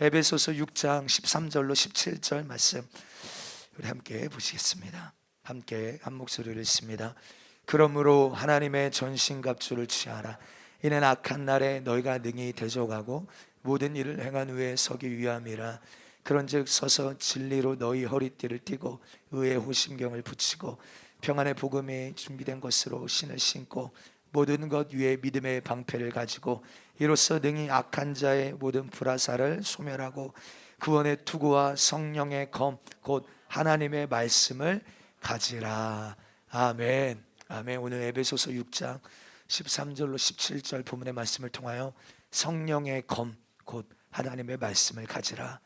에베소서 6장 13절로 17절 말씀 우리 함께 보시겠습니다. 함께 한 목소리를 읽습니다. 그러므로 하나님의 전신갑주를 취하라. 이는 악한 날에 너희가 능히 대적하고 모든 일을 행한 후에 서기 위함이라. 그런즉 서서 진리로 너희 허리띠를 띠고 의의 호심경을 붙이고 평안의 복음이 준비된 것으로 신을 신고 모든 것 위에 믿음의 방패를 가지고 이로써 능히 악한 자의 모든 불화살을 소멸하고 구원의 투구와 성령의 검 곧 하나님의 말씀을 가지라. 아멘. 아멘. 오늘 에베소서 6장 13절로 17절 본문의 말씀을 통하여 성령의 검 곧 하나님의 말씀을 가지라,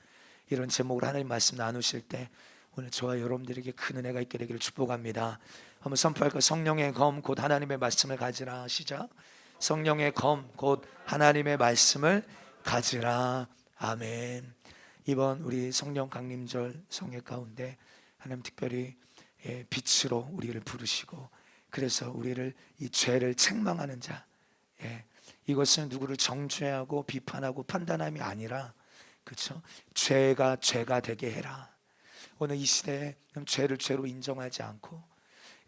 이런 제목으로 하나님 말씀 나누실 때 오늘 저와 여러분들에게 큰 은혜가 있게 되기를 축복합니다. 한번 선포할까요? 성령의 검 곧 하나님의 말씀을 가지라. 시작. 성령의 검 곧 하나님의 말씀을 가지라. 아멘. 이번 우리 성령 강림절 성회 가운데 하나님 특별히 빛으로 우리를 부르시고, 그래서 우리를 이 죄를 책망하는 자, 이것은 누구를 정죄하고 비판하고 판단함이 아니라, 그렇죠? 죄가 되게 해라. 오늘 이 시대에 죄를 죄로 인정하지 않고,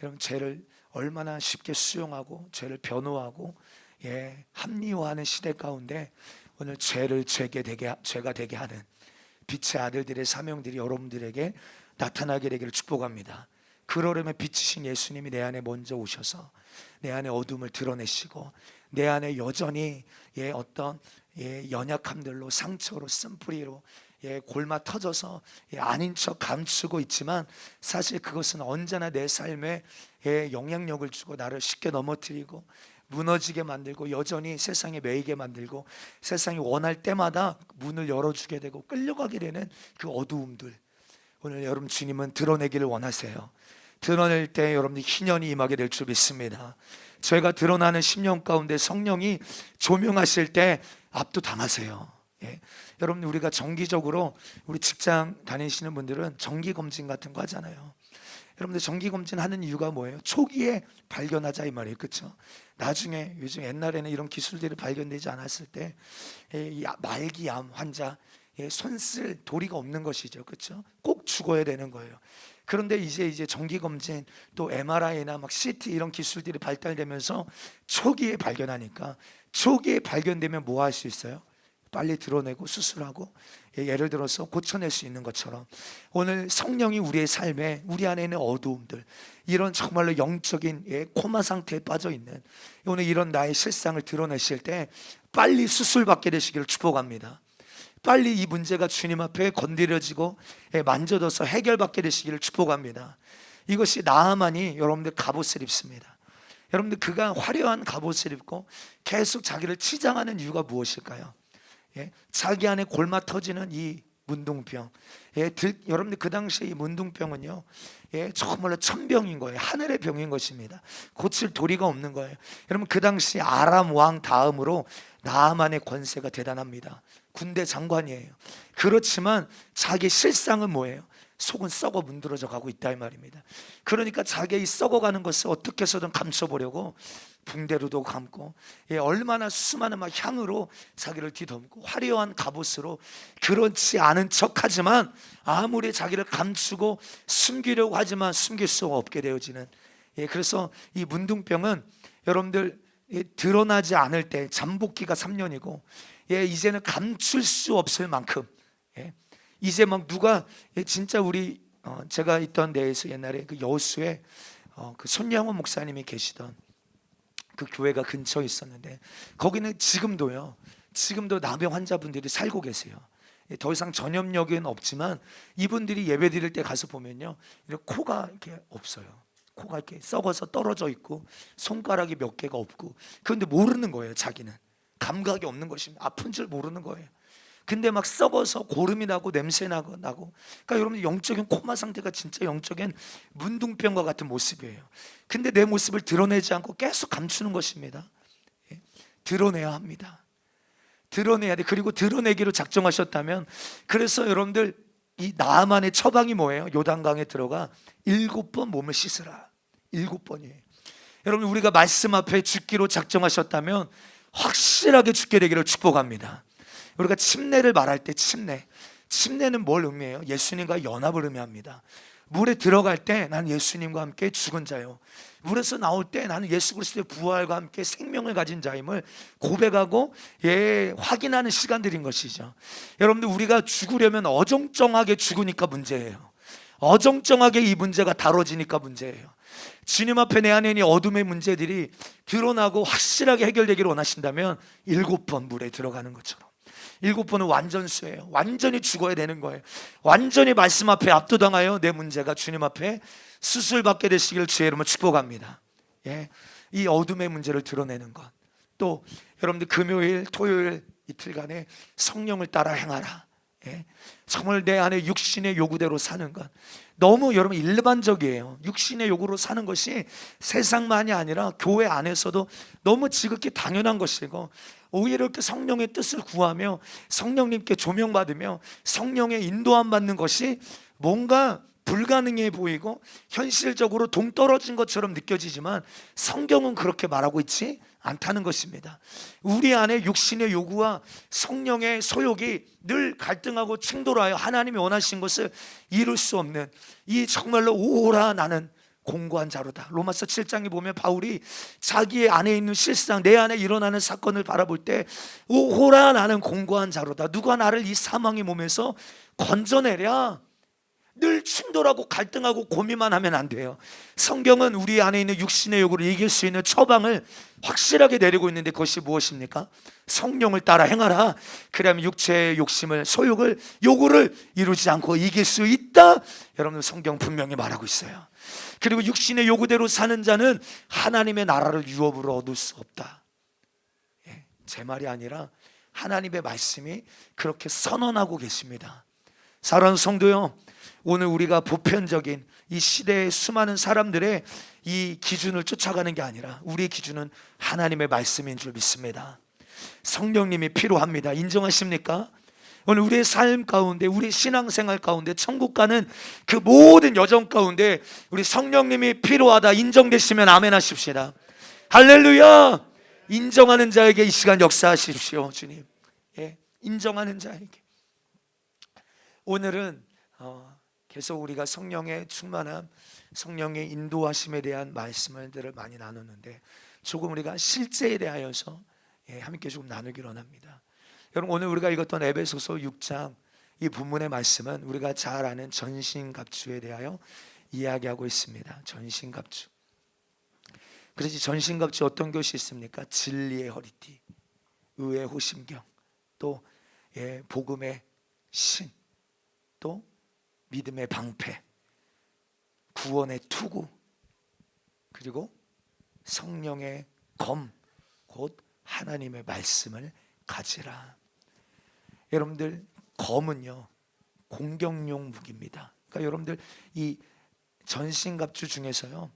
여러분 죄를 얼마나 쉽게 수용하고 죄를 변호하고 합리화하는 시대 가운데 오늘 죄를 죄가 되게 하는 빛의 아들들의 사명들이 여러분들에게 나타나게 되기를 축복합니다. 그러려면 빛이신 예수님이 내 안에 먼저 오셔서 내 안에 어둠을 드러내시고, 내 안에 여전히 어떤 연약함들로 상처로 쓴뿌리로 골마 터져서 아닌 척 감추고 있지만, 사실 그것은 언제나 내 삶에 영향력을 주고 나를 쉽게 넘어뜨리고 무너지게 만들고 여전히 세상에 매이게 만들고 세상이 원할 때마다 문을 열어주게 되고 끌려가게 되는 그 어두움들, 오늘 여러분 주님은 드러내기를 원하세요. 드러낼 때 여러분들 희년이 임하게 될 줄 믿습니다. 죄가 드러나는 10년 가운데 성령이 조명하실 때 압도당하세요. 여러분, 우리가 정기적으로 우리 직장 다니시는 분들은 정기검진 같은 거 하잖아요. 여러분들 정기검진 하는 이유가 뭐예요? 초기에 발견하자 이 말이에요. 그렇죠? 나중에, 요즘 옛날에는 이런 기술들이 발견되지 않았을 때 말기암 환자 손 쓸 도리가 없는 것이죠. 그렇죠? 꼭 죽어야 되는 거예요. 그런데 이제 정기검진 또 MRI나 막 CT 이런 기술들이 발달되면서 초기에 발견하니까, 초기에 발견되면 뭐 할 수 있어요? 빨리 드러내고 수술하고 예를 들어서 고쳐낼 수 있는 것처럼, 오늘 성령이 우리의 삶에, 우리 안에 있는 어두움들, 이런 정말로 영적인 코마 상태에 빠져 있는 오늘 이런 나의 실상을 드러내실 때 빨리 수술받게 되시기를 축복합니다. 빨리 이 문제가 주님 앞에 건드려지고 만져져서 해결받게 되시기를 축복합니다. 이것이 나아만이 여러분들 갑옷을 입습니다. 여러분들 그가 화려한 갑옷을 입고 계속 자기를 치장하는 이유가 무엇일까요? 자기 안에 골마 터지는 이 문둥병. 여러분들 그 당시에 이 문둥병은요, 정말로 천병인 거예요. 하늘의 병인 것입니다. 고칠 도리가 없는 거예요. 여러분, 그 당시 아람 왕 다음으로 나아만의 권세가 대단합니다. 군대 장관이에요. 그렇지만 자기 실상은 뭐예요? 속은 썩어 문드러져 가고 있다 이 말입니다. 그러니까 자기의 이 썩어가는 것을 어떻게 해서든 감춰보려고 붕대로도 감고 얼마나 수많은 막 향으로 자기를 뒤덮고 화려한 갑옷으로 그렇지 않은 척하지만, 아무리 자기를 감추고 숨기려고 하지만 숨길 수가 없게 되어지는, 그래서 이 문둥병은 여러분들 드러나지 않을 때 잠복기가 3년이고 이제는 감출 수 없을 만큼 이제 막 누가 진짜 우리 제가 있던 데에서 옛날에 그 여수에 그 손양원 목사님이 계시던 그 교회가 근처에 있었는데, 거기는 지금도 나병 환자분들이 살고 계세요. 더 이상 전염력은 없지만 이분들이 예배 드릴 때 가서 보면요, 이렇게 코가 이렇게 없어요. 코가 이렇게 썩어서 떨어져 있고 손가락이 몇 개가 없고, 그런데 모르는 거예요. 자기는 감각이 없는 것입니다. 아픈 줄 모르는 거예요. 근데 막 썩어서 고름이 나고 냄새 나고 그러니까 여러분, 영적인 코마 상태가 진짜 영적인 문둥병과 같은 모습이에요. 근데 내 모습을 드러내지 않고 계속 감추는 것입니다. 드러내야 합니다. 드러내야 돼. 그리고 드러내기로 작정하셨다면, 그래서 여러분들 이 나아만의 처방이 뭐예요? 요단강에 들어가 7번 몸을 씻으라. 7번이에요. 여러분, 우리가 말씀 앞에 죽기로 작정하셨다면 확실하게 죽게 되기를 축복합니다. 우리가 침례를 말할 때 침례는 뭘 의미해요? 예수님과 연합을 의미합니다. 물에 들어갈 때 나는 예수님과 함께 죽은 자요, 물에서 나올 때 나는 예수 그리스도의 부활과 함께 생명을 가진 자임을 고백하고 확인하는 시간들인 것이죠. 여러분들, 우리가 죽으려면 어정쩡하게 죽으니까 문제예요. 어정쩡하게 이 문제가 다뤄지니까 문제예요. 주님 앞에 내 안에 있는 어둠의 문제들이 드러나고 확실하게 해결되기를 원하신다면 7번 물에 들어가는 것처럼 7번은 완전수예요. 완전히 죽어야 되는 거예요. 완전히 말씀 앞에 압도당하여 내 문제가 주님 앞에 수술받게 되시기를 주의 이름으로 축복합니다. 이 어둠의 문제를 드러내는 것. 또 여러분들, 금요일 토요일 이틀간에 성령을 따라 행하라. 정말 내 안에 육신의 요구대로 사는 것, 너무 여러분 일반적이에요. 육신의 요구로 사는 것이 세상만이 아니라 교회 안에서도 너무 지극히 당연한 것이고, 오히려 이렇게 성령의 뜻을 구하며 성령님께 조명받으며 성령의 인도함 받는 것이 뭔가 불가능해 보이고 현실적으로 동떨어진 것처럼 느껴지지만 성경은 그렇게 말하고 있지 않다는 것입니다. 우리 안에 육신의 요구와 성령의 소욕이 늘 갈등하고 충돌하여 하나님이 원하신 것을 이룰 수 없는, 이 정말로 오라 나는 공고한 자로다. 로마서 7장에 보면 바울이 자기의 안에 있는 실상, 내 안에 일어나는 사건을 바라볼 때 오호라 나는 공고한 자로다. 누가 나를 이 사망의 몸에서 건져내랴. 늘 충돌하고 갈등하고 고민만 하면 안 돼요. 성경은 우리 안에 있는 육신의 요구를 이길 수 있는 처방을 확실하게 내리고 있는데, 그것이 무엇입니까? 성령을 따라 행하라. 그러면 육체의 욕심을, 소욕을, 요구를 이루지 않고 이길 수 있다. 여러분, 성경 분명히 말하고 있어요. 그리고 육신의 요구대로 사는 자는 하나님의 나라를 유업으로 얻을 수 없다. 제 말이 아니라 하나님의 말씀이 그렇게 선언하고 계십니다. 사랑하는 성도요, 오늘 우리가 보편적인 이 시대의 수많은 사람들의 이 기준을 쫓아가는 게 아니라 우리의 기준은 하나님의 말씀인 줄 믿습니다. 성령님이 필요합니다. 인정하십니까? 오늘 우리의 삶 가운데, 우리 신앙생활 가운데, 천국 가는 그 모든 여정 가운데 우리 성령님이 필요하다 인정되시면 아멘 하십시다. 할렐루야. 인정하는 자에게 이 시간 역사하십시오. 주님, 인정하는 자에게. 오늘은 계속 우리가 성령의 충만함, 성령의 인도하심에 대한 말씀들을 많이 나누는데, 조금 우리가 실제에 대하여서 함께 조금 나누기로 합니다. 여러분, 오늘 우리가 읽었던 에베소서 6장 이 본문의 말씀은 우리가 잘 아는 전신갑주에 대하여 이야기하고 있습니다. 전신갑주. 그래서 전신갑주 어떤 것이 있습니까? 진리의 허리띠, 의의 호심경, 또 복음의 신, 또 믿음의 방패, 구원의 투구, 그리고 성령의 검, 곧 하나님의 말씀을 가지라. 여러분들, 검은요 공격용 무기입니다. 그러니까 여러분들, 이 전신갑주 중에서요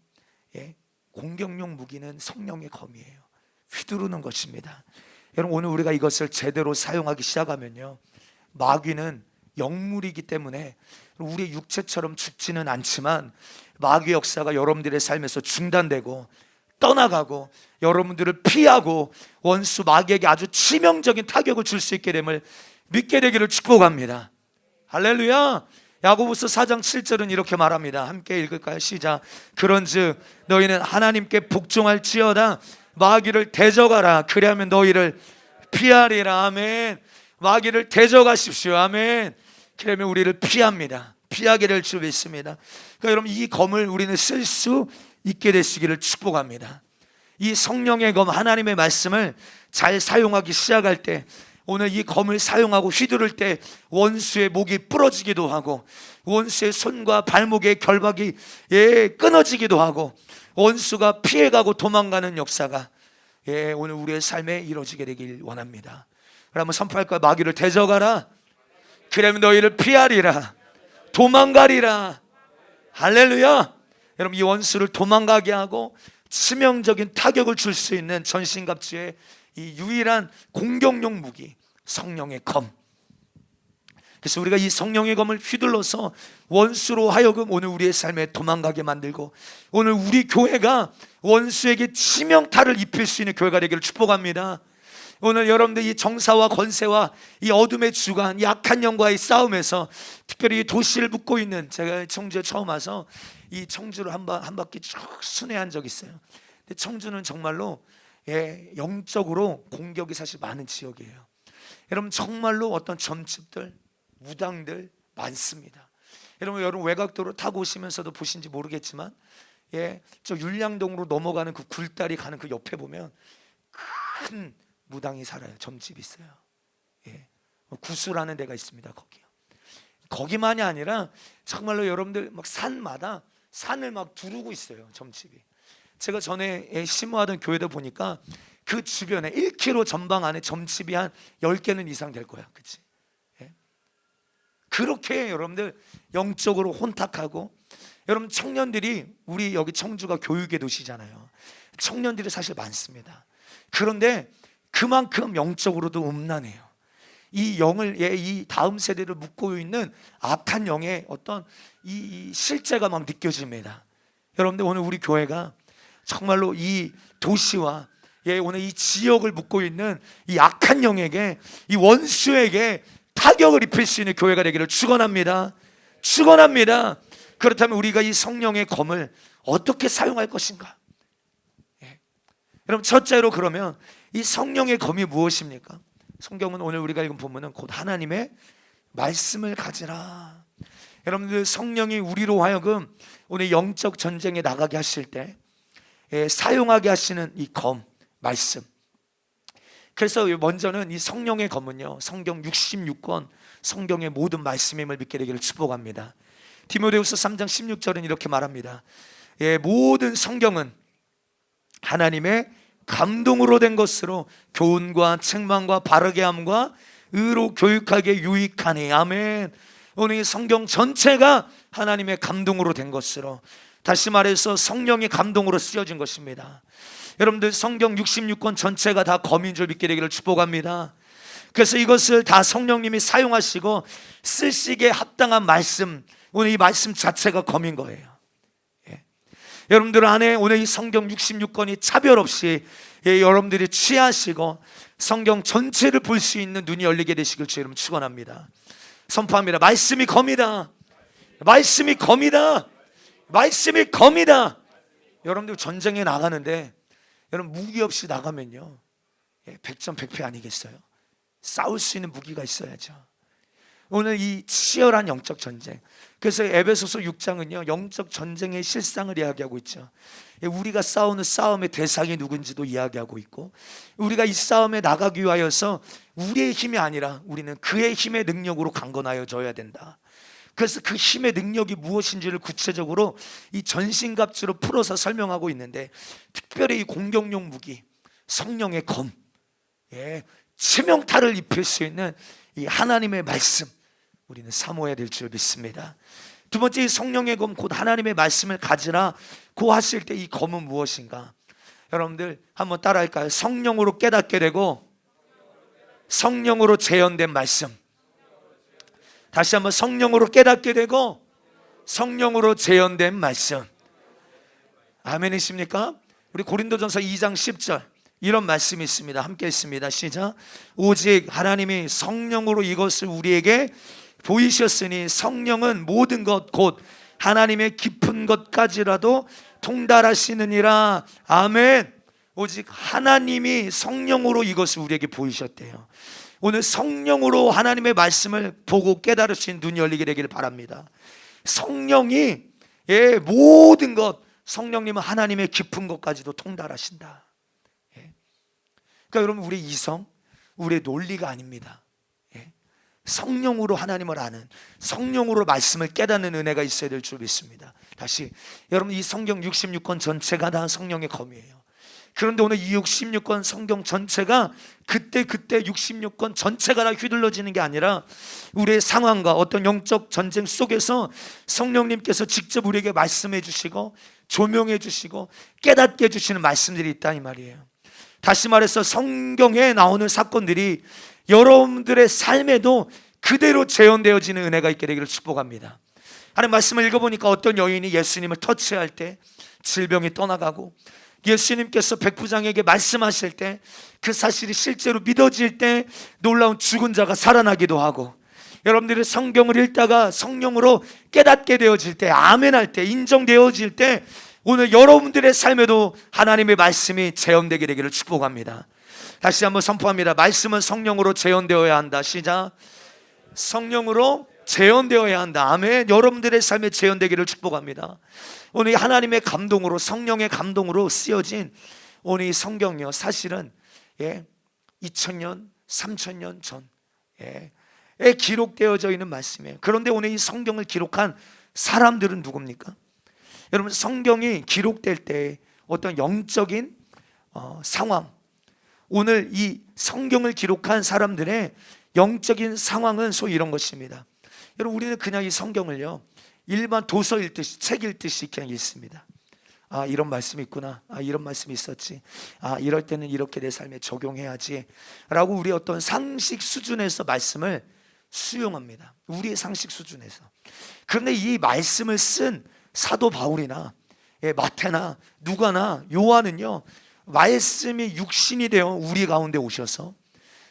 공격용 무기는 성령의 검이에요. 휘두르는 것입니다. 여러분, 오늘 우리가 이것을 제대로 사용하기 시작하면요, 마귀는 영물이기 때문에 우리 육체처럼 죽지는 않지만 마귀 역사가 여러분들의 삶에서 중단되고 떠나가고 여러분들을 피하고 원수 마귀에게 아주 치명적인 타격을 줄 수 있게 됨을 믿게 되기를 축복합니다. 할렐루야. 야고보서 4장 7절은 이렇게 말합니다. 함께 읽을까요? 시작. 그런즉 너희는 하나님께 복종할지어다. 마귀를 대적하라. 그리하면 너희를 피하리라. 아멘. 마귀를 대적하십시오. 아멘. 그러면 우리를 피합니다. 피하게 될 줄 믿습니다. 그러니까 여러분, 이 검을 우리는 쓸 수 있게 되시기를 축복합니다. 이 성령의 검, 하나님의 말씀을 잘 사용하기 시작할 때, 오늘 이 검을 사용하고 휘두를 때 원수의 목이 부러지기도 하고 원수의 손과 발목의 결박이 끊어지기도 하고 원수가 피해가고 도망가는 역사가 오늘 우리의 삶에 이루어지게 되길 원합니다. 그러면 선포할까요? 마귀를 대적하라. 그러면 너희를 피하리라. 도망가리라. 할렐루야. 여러분, 이 원수를 도망가게 하고 치명적인 타격을 줄 수 있는 전신갑주의 이 유일한 공격용 무기, 성령의 검. 그래서 우리가 이 성령의 검을 휘둘러서 원수로 하여금 오늘 우리의 삶에 도망가게 만들고, 오늘 우리 교회가 원수에게 치명타를 입힐 수 있는 교회가 되기를 축복합니다. 오늘 여러분들 이 정사와 권세와 이 어둠의 주관, 이 악한 영과의 싸움에서 특별히 이 도시를 묶고 있는, 제가 청주에 처음 와서 이 청주를 한 바퀴 쭉 순회한 적이 있어요. 근데 청주는 정말로 영적으로 공격이 사실 많은 지역이에요. 여러분 정말로 어떤 점집들, 무당들 많습니다. 여러분 외곽도로 타고 오시면서도 보신지 모르겠지만 저 율량동으로 넘어가는 그 굴다리 가는 그 옆에 보면 큰 무당이 살아요. 점집이 있어요. 구수라는 데가 있습니다. 거기만이 아니라 정말로 여러분들 막 산마다 산을 막 두르고 있어요. 점집이. 제가 전에 심호하던 교회도 보니까 그 주변에 1km 전방 안에 점집이 한 10개는 이상 될 거야. 그치? 그렇게 여러분들 영적으로 혼탁하고, 여러분 청년들이, 우리 여기 청주가 교육의 도시잖아요. 청년들이 사실 많습니다. 그런데 그만큼 영적으로도 음란해요. 이 영을, 이 다음 세대를 묶고 있는 악한 영의 어떤 이 실제가 막 느껴집니다. 여러분들 오늘 우리 교회가 정말로 이 도시와 오늘 이 지역을 묶고 있는 이 악한 영에게, 이 원수에게 타격을 입힐 수 있는 교회가 되기를 축원합니다. 축원합니다. 그렇다면 우리가 이 성령의 검을 어떻게 사용할 것인가? 여러분 첫째로, 그러면 이 성령의 검이 무엇입니까? 성경은 오늘 우리가 읽은 본문은 곧 하나님의 말씀을 가지라. 여러분들 성령이 우리로 하여금 오늘 영적 전쟁에 나가게 하실 때 사용하게 하시는 이 검, 말씀. 그래서 먼저는 이 성령의 검은요, 성경 66권 성경의 모든 말씀임을 믿게 되기를 축복합니다. 디모데후서 3장 16절은 이렇게 말합니다. 모든 성경은 하나님의 감동으로 된 것으로 교훈과 책망과 바르게 함과 의로 교육하게 유익하니. 아멘. 오늘 이 성경 전체가 하나님의 감동으로 된 것으로, 다시 말해서 성령의 감동으로 쓰여진 것입니다. 여러분들 성경 66권 전체가 다 검인 줄 믿게 되기를 축복합니다. 그래서 이것을 다 성령님이 사용하시고 쓰시기에 합당한 말씀, 오늘 이 말씀 자체가 검인 거예요. 여러분들 안에 오늘 이 성경 66권이 차별 없이 여러분들이 취하시고 성경 전체를 볼 수 있는 눈이 열리게 되시길 주 이름 축원합니다. 선포합니다. 말씀이 검이다. 말씀이 검이다. 말씀이 검이다. 여러분들 전쟁에 나가는데 여러분 무기 없이 나가면요, 백전백패 아니겠어요? 싸울 수 있는 무기가 있어야죠. 오늘 이 치열한 영적 전쟁, 그래서 에베소서 6장은요 영적 전쟁의 실상을 이야기하고 있죠. 우리가 싸우는 싸움의 대상이 누군지도 이야기하고 있고, 우리가 이 싸움에 나가기 위하여서 우리의 힘이 아니라 우리는 그의 힘의 능력으로 강건하여져야 된다. 그래서 그 힘의 능력이 무엇인지를 구체적으로 이 전신갑주로 풀어서 설명하고 있는데, 특별히 이 공격용 무기 성령의 검, 치명타를 입힐 수 있는 이 하나님의 말씀, 우리는 사모해야 될 줄 믿습니다. 두 번째, 이 성령의 검 곧 하나님의 말씀을 가지라 고 하실 때 이 검은 무엇인가? 여러분들 한번 따라할까요? 성령으로 깨닫게 되고 성령으로 재현된 말씀. 다시 한번, 성령으로 깨닫게 되고 성령으로 재현된 말씀. 아멘이십니까? 우리 고린도전서 2장 10절 이런 말씀이 있습니다. 함께 있습니다. 시작. 오직 하나님이 성령으로 이것을 우리에게 보이셨으니 성령은 모든 것 곧 하나님의 깊은 것까지라도 통달하시느니라. 아멘. 오직 하나님이 성령으로 이것을 우리에게 보이셨대요. 오늘 성령으로 하나님의 말씀을 보고 깨달을 수 있는 눈이 열리게 되기를 바랍니다. 성령이 모든 것, 성령님은 하나님의 깊은 것까지도 통달하신다. 그러니까 여러분, 우리의 이성, 우리의 논리가 아닙니다. 성령으로 하나님을 아는, 성령으로 말씀을 깨닫는 은혜가 있어야 될 줄 믿습니다. 다시, 여러분 이 성경 66권 전체가 다 성령의 검이에요. 그런데 오늘 이 66권 성경 전체가 그때 66권 전체가 다 휘둘러지는 게 아니라 우리의 상황과 어떤 영적 전쟁 속에서 성령님께서 직접 우리에게 말씀해 주시고 조명해 주시고 깨닫게 해 주시는 말씀들이 있다 이 말이에요. 다시 말해서 성경에 나오는 사건들이 여러분들의 삶에도 그대로 재현되어지는 은혜가 있게 되기를 축복합니다. 하나님 말씀을 읽어보니까 어떤 여인이 예수님을 터치할 때 질병이 떠나가고, 예수님께서 백부장에게 말씀하실 때 그 사실이 실제로 믿어질 때 놀라운 죽은 자가 살아나기도 하고, 여러분들이 성경을 읽다가 성령으로 깨닫게 되어질 때, 아멘할 때, 인정되어질 때 오늘 여러분들의 삶에도 하나님의 말씀이 재현되게 되기를 축복합니다. 다시 한번 선포합니다. 말씀은 성령으로 재현되어야 한다. 시작. 성령으로 재현되어야 한다. 아멘. 여러분들의 삶에 재현되기를 축복합니다. 오늘 하나님의 감동으로, 성령의 감동으로 쓰여진 오늘 이 성경이요, 사실은 2000년, 3000년 전에 기록되어져 있는 말씀이에요. 그런데 오늘 이 성경을 기록한 사람들은 누굽니까? 여러분, 성경이 기록될 때 어떤 영적인 상황, 오늘 이 성경을 기록한 사람들의 영적인 상황은 소위 이런 것입니다. 여러분, 우리는 그냥 이 성경을요, 일반 도서 읽듯이, 책 읽듯이 그냥 읽습니다. 아, 이런 말씀이 있구나. 아, 이런 말씀이 있었지. 아, 이럴 때는 이렇게 내 삶에 적용해야지 라고 우리 어떤 상식 수준에서 말씀을 수용합니다. 우리의 상식 수준에서. 그런데 이 말씀을 쓴 사도 바울이나 마태나 누가나 요한은요, 말씀이 육신이 되어 우리 가운데 오셔서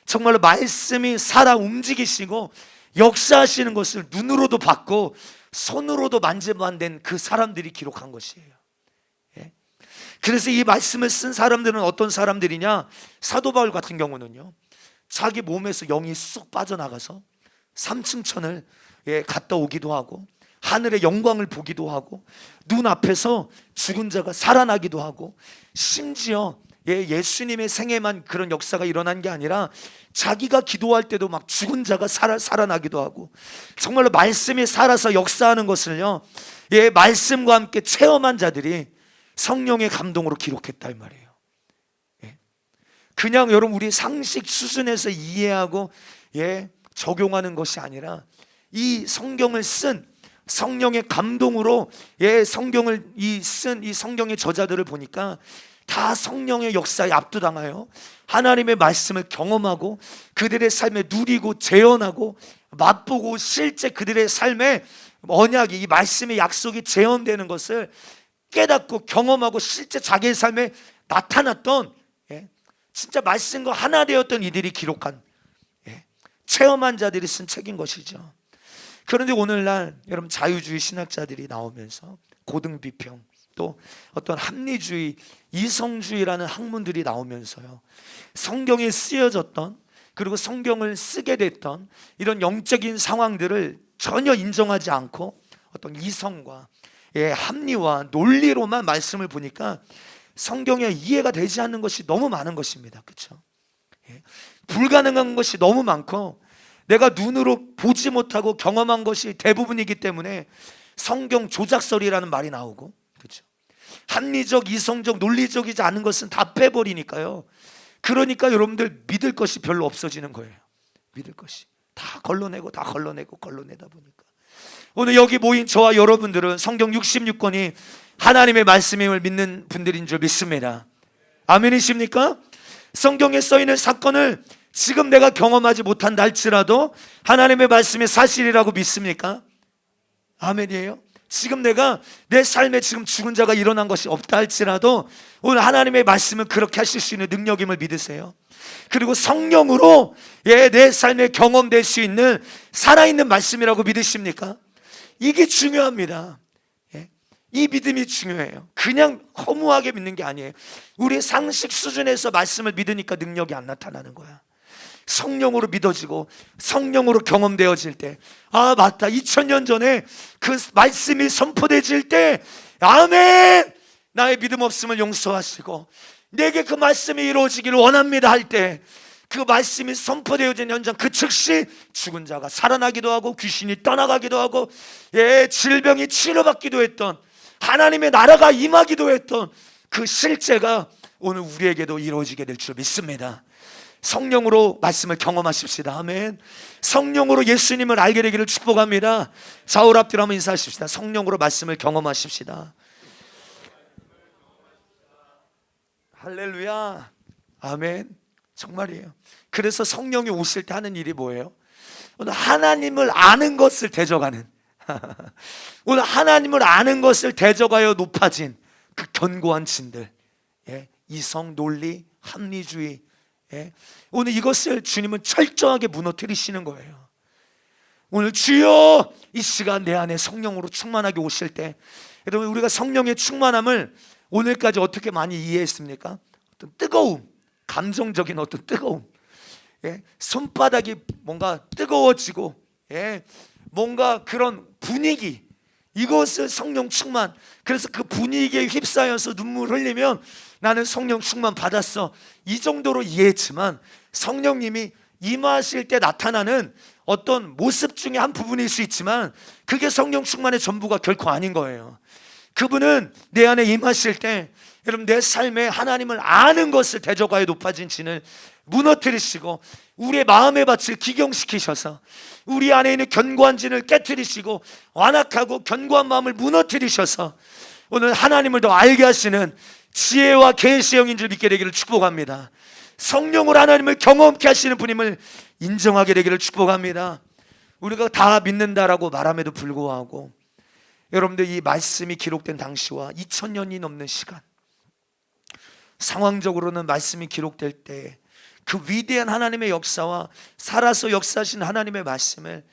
정말로 말씀이 살아 움직이시고 역사하시는 것을 눈으로도 봤고 손으로도 만져만 된 그 사람들이 기록한 것이에요. 그래서 이 말씀을 쓴 사람들은 어떤 사람들이냐? 사도 바울 같은 경우는요, 자기 몸에서 영이 쏙 빠져나가서 3층 천을 갔다 오기도 하고, 하늘의 영광을 보기도 하고, 눈앞에서 죽은 자가 살아나기도 하고, 심지어 예수님의 생애만 그런 역사가 일어난 게 아니라 자기가 기도할 때도 막 죽은 자가 살아나기도 하고, 정말로 말씀이 살아서 역사하는 것을요, 말씀과 함께 체험한 자들이 성령의 감동으로 기록했다 이 말이에요. 그냥 여러분 우리 상식 수준에서 이해하고 적용하는 것이 아니라 이 성경을 쓴 성령의 감동으로 성경을 쓴 이 성경의 저자들을 보니까 다 성령의 역사에 압도당하여 하나님의 말씀을 경험하고 그들의 삶에 누리고 재현하고 맛보고 실제 그들의 삶에 언약이, 이 말씀의 약속이 재현되는 것을 깨닫고 경험하고 실제 자기의 삶에 나타났던, 진짜 말씀과 하나 되었던 이들이 기록한, 체험한 자들이 쓴 책인 것이죠. 그런데 오늘날 여러분 자유주의 신학자들이 나오면서 고등비평, 또 어떤 합리주의, 이성주의라는 학문들이 나오면서요, 성경에 쓰여졌던, 그리고 성경을 쓰게 됐던 이런 영적인 상황들을 전혀 인정하지 않고 어떤 이성과 합리와 논리로만 말씀을 보니까 성경에 이해가 되지 않는 것이 너무 많은 것입니다. 그렇죠? 불가능한 것이 너무 많고 내가 눈으로 보지 못하고 경험한 것이 대부분이기 때문에 성경 조작설이라는 말이 나오고, 그렇죠? 합리적, 이성적, 논리적이지 않은 것은 다 빼버리니까요. 그러니까 여러분들 믿을 것이 별로 없어지는 거예요. 믿을 것이 다 걸러내고 걸러내다 보니까 오늘 여기 모인 저와 여러분들은 성경 66권이 하나님의 말씀임을 믿는 분들인 줄 믿습니다. 아멘이십니까? 성경에 써있는 사건을 지금 내가 경험하지 못한다 할지라도 하나님의 말씀이 사실이라고 믿습니까? 아멘이에요. 지금 내가 내 삶에 지금 죽은 자가 일어난 것이 없다 할지라도 오늘 하나님의 말씀은 그렇게 하실 수 있는 능력임을 믿으세요. 그리고 성령으로 내 삶에 경험될 수 있는 살아있는 말씀이라고 믿으십니까? 이게 중요합니다. 이 믿음이 중요해요. 그냥 허무하게 믿는 게 아니에요. 우리 상식 수준에서 말씀을 믿으니까 능력이 안 나타나는 거야. 성령으로 믿어지고 성령으로 경험되어질 때, 아 맞다, 2000년 전에 그 말씀이 선포되질 때 아멘, 나의 믿음 없음을 용서하시고 내게 그 말씀이 이루어지기를 원합니다 할 때 그 말씀이 선포되어진 현장, 그 즉시 죽은 자가 살아나기도 하고 귀신이 떠나가기도 하고 질병이 치료받기도 했던, 하나님의 나라가 임하기도 했던 그 실제가 오늘 우리에게도 이루어지게 될 줄 믿습니다. 성령으로 말씀을 경험하십시다. 아멘. 성령으로 예수님을 알게 되기를 축복합니다. 좌우를 앞뒤로 한번 인사하십시다. 성령으로 말씀을 경험하십시다. 할렐루야. 아멘. 정말이에요. 그래서 성령이 오실 때 하는 일이 뭐예요? 오늘 하나님을 아는 것을 대적하는 오늘 하나님을 아는 것을 대적하여 높아진 그 견고한 진들, 이성, 논리, 합리주의, 오늘 이것을 주님은 철저하게 무너뜨리시는 거예요. 오늘 주여 이 시간 내 안에 성령으로 충만하게 오실 때, 여러분 우리가 성령의 충만함을 오늘까지 어떻게 많이 이해했습니까? 어떤 뜨거움, 감정적인 어떤 뜨거움, 손바닥이 뭔가 뜨거워지고, 뭔가 그런 분위기, 이것을 성령 충만. 그래서 그 분위기에 휩싸여서 눈물 흘리면 나는 성령 충만 받았어, 이 정도로 이해했지만, 성령님이 임하실 때 나타나는 어떤 모습 중에 한 부분일 수 있지만 그게 성령 충만의 전부가 결코 아닌 거예요. 그분은 내 안에 임하실 때, 여러분 내 삶에 하나님을 아는 것을, 대저가에 높아진 진을 무너뜨리시고 우리의 마음의 밭을 기경시키셔서 우리 안에 있는 견고한 진을 깨뜨리시고 완악하고 견고한 마음을 무너뜨리셔서 오늘 하나님을 더 알게 하시는 지혜와 계시의 영인 줄 믿게 되기를 축복합니다. 성령으로 하나님을 경험케 하시는 분임을 인정하게 되기를 축복합니다. 우리가 다 믿는다라고 말함에도 불구하고 여러분들 이 말씀이 기록된 당시와 2000년이 넘는 시간, 상황적으로는 말씀이 기록될 때 그 위대한 하나님의 역사와 살아서 역사하신 하나님의 말씀을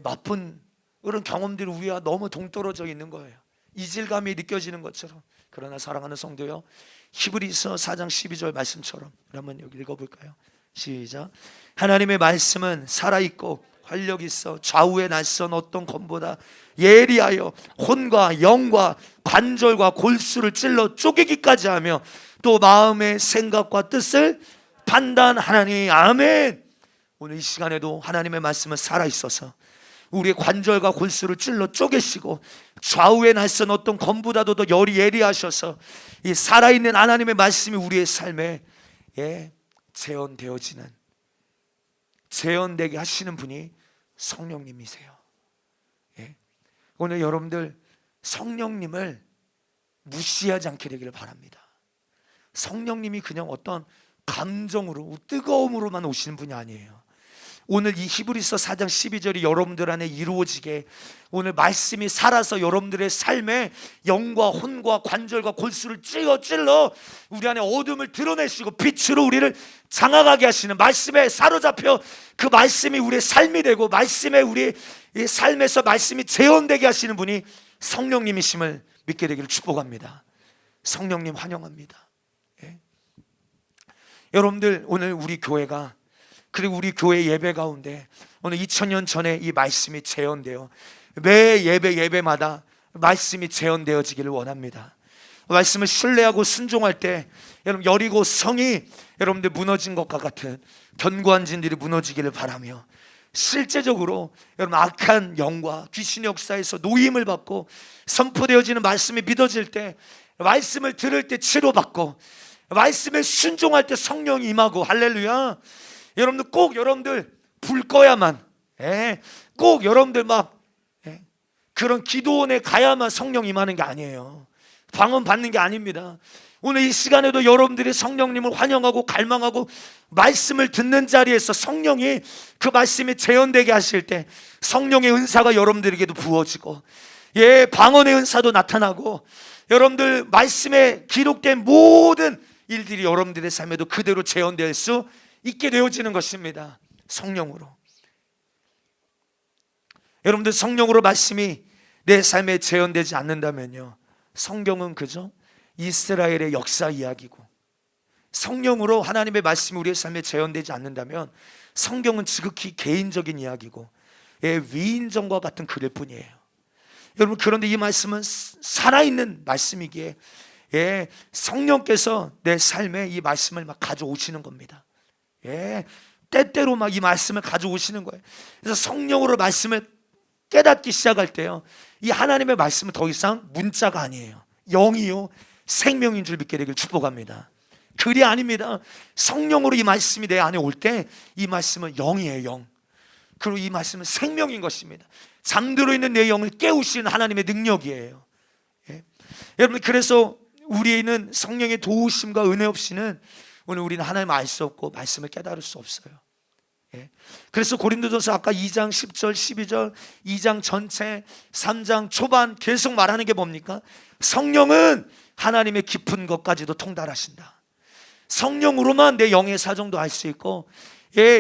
맛본 그런 경험들이 우리와 너무 동떨어져 있는 거예요. 이질감이 느껴지는 것처럼. 그러나 사랑하는 성도요, 히브리서 4장 12절 말씀처럼 한번 여기 읽어볼까요? 시작. 하나님의 말씀은 살아있고 활력 있어 좌우에 날선 어떤 검보다 예리하여 혼과 영과 관절과 골수를 찔러 쪼개기까지 하며 또 마음의 생각과 뜻을 판단하나니. 아멘. 오늘 이 시간에도 하나님의 말씀은 살아있어서 우리의 관절과 골수를 찔러 쪼개시고 좌우에 날선 어떤 검보다도 더 열이 예리하셔서 이 살아있는 하나님의 말씀이 우리의 삶에 재현되게 하시는 분이 성령님이세요. 오늘 여러분들 성령님을 무시하지 않게 되기를 바랍니다. 성령님이 그냥 어떤 감정으로, 뜨거움으로만 오시는 분이 아니에요. 오늘 이 히브리서 4장 12절이 여러분들 안에 이루어지게, 오늘 말씀이 살아서 여러분들의 삶에 영과 혼과 관절과 골수를 찔러 우리 안에 어둠을 드러내시고 빛으로 우리를 장악하게 하시는, 말씀에 사로잡혀 그 말씀이 우리의 삶이 되고 말씀에 우리 삶에서 말씀이 재현되게 하시는 분이 성령님이심을 믿게 되기를 축복합니다. 성령님 환영합니다. 여러분들 오늘 우리 교회가, 그리고 우리 교회 예배 가운데 오늘 2000년 전에 이 말씀이 재현되어 매 예배마다 말씀이 재현되어지기를 원합니다. 말씀을 신뢰하고 순종할 때 여러분 여리고 성이 여러분들 무너진 것과 같은 견고한 진들이 무너지기를 바라며, 실제적으로 여러분 악한 영과 귀신의 역사에서 노임을 받고 선포되어지는 말씀이 믿어질 때, 말씀을 들을 때 치료받고 말씀에 순종할 때 성령이 임하고, 할렐루야. 여러분들 꼭 여러분들 불 꺼야만, 꼭 여러분들 막 그런 기도원에 가야만 성령 임하는 게 아니에요. 방언 받는 게 아닙니다. 오늘 이 시간에도 여러분들이 성령님을 환영하고 갈망하고 말씀을 듣는 자리에서 성령이 그 말씀이 재현되게 하실 때 성령의 은사가 여러분들에게도 부어지고, 방언의 은사도 나타나고, 여러분들 말씀에 기록된 모든 일들이 여러분들의 삶에도 그대로 재현될 수 있게 되어지는 것입니다. 성령으로. 여러분들 성령으로 말씀이 내 삶에 재현되지 않는다면요, 성경은 그저 이스라엘의 역사 이야기고, 성령으로 하나님의 말씀이 우리의 삶에 재현되지 않는다면 성경은 지극히 개인적인 이야기고 위인전과 같은 글일 뿐이에요. 여러분, 그런데 이 말씀은 살아있는 말씀이기에 성령께서 내 삶에 이 말씀을 막 가져오시는 겁니다. 때때로 막 이 말씀을 가져오시는 거예요. 그래서 성령으로 말씀을 깨닫기 시작할 때요, 이 하나님의 말씀은 더 이상 문자가 아니에요. 영이요 생명인 줄 믿게 되길 축복합니다. 글이 아닙니다. 성령으로 이 말씀이 내 안에 올 때 이 말씀은 영이에요, 영. 그리고 이 말씀은 생명인 것입니다. 잠들어 있는 내 영을 깨우시는 하나님의 능력이에요. 여러분, 그래서 우리는 성령의 도우심과 은혜 없이는 오늘 우리는 하나님을 알 수 없고 말씀을 깨달을 수 없어요. 그래서 고린도전서 아까 2장 10절 12절 2장 전체 3장 초반 계속 말하는 게 뭡니까? 성령은 하나님의 깊은 것까지도 통달하신다. 성령으로만 내 영의 사정도 알 수 있고,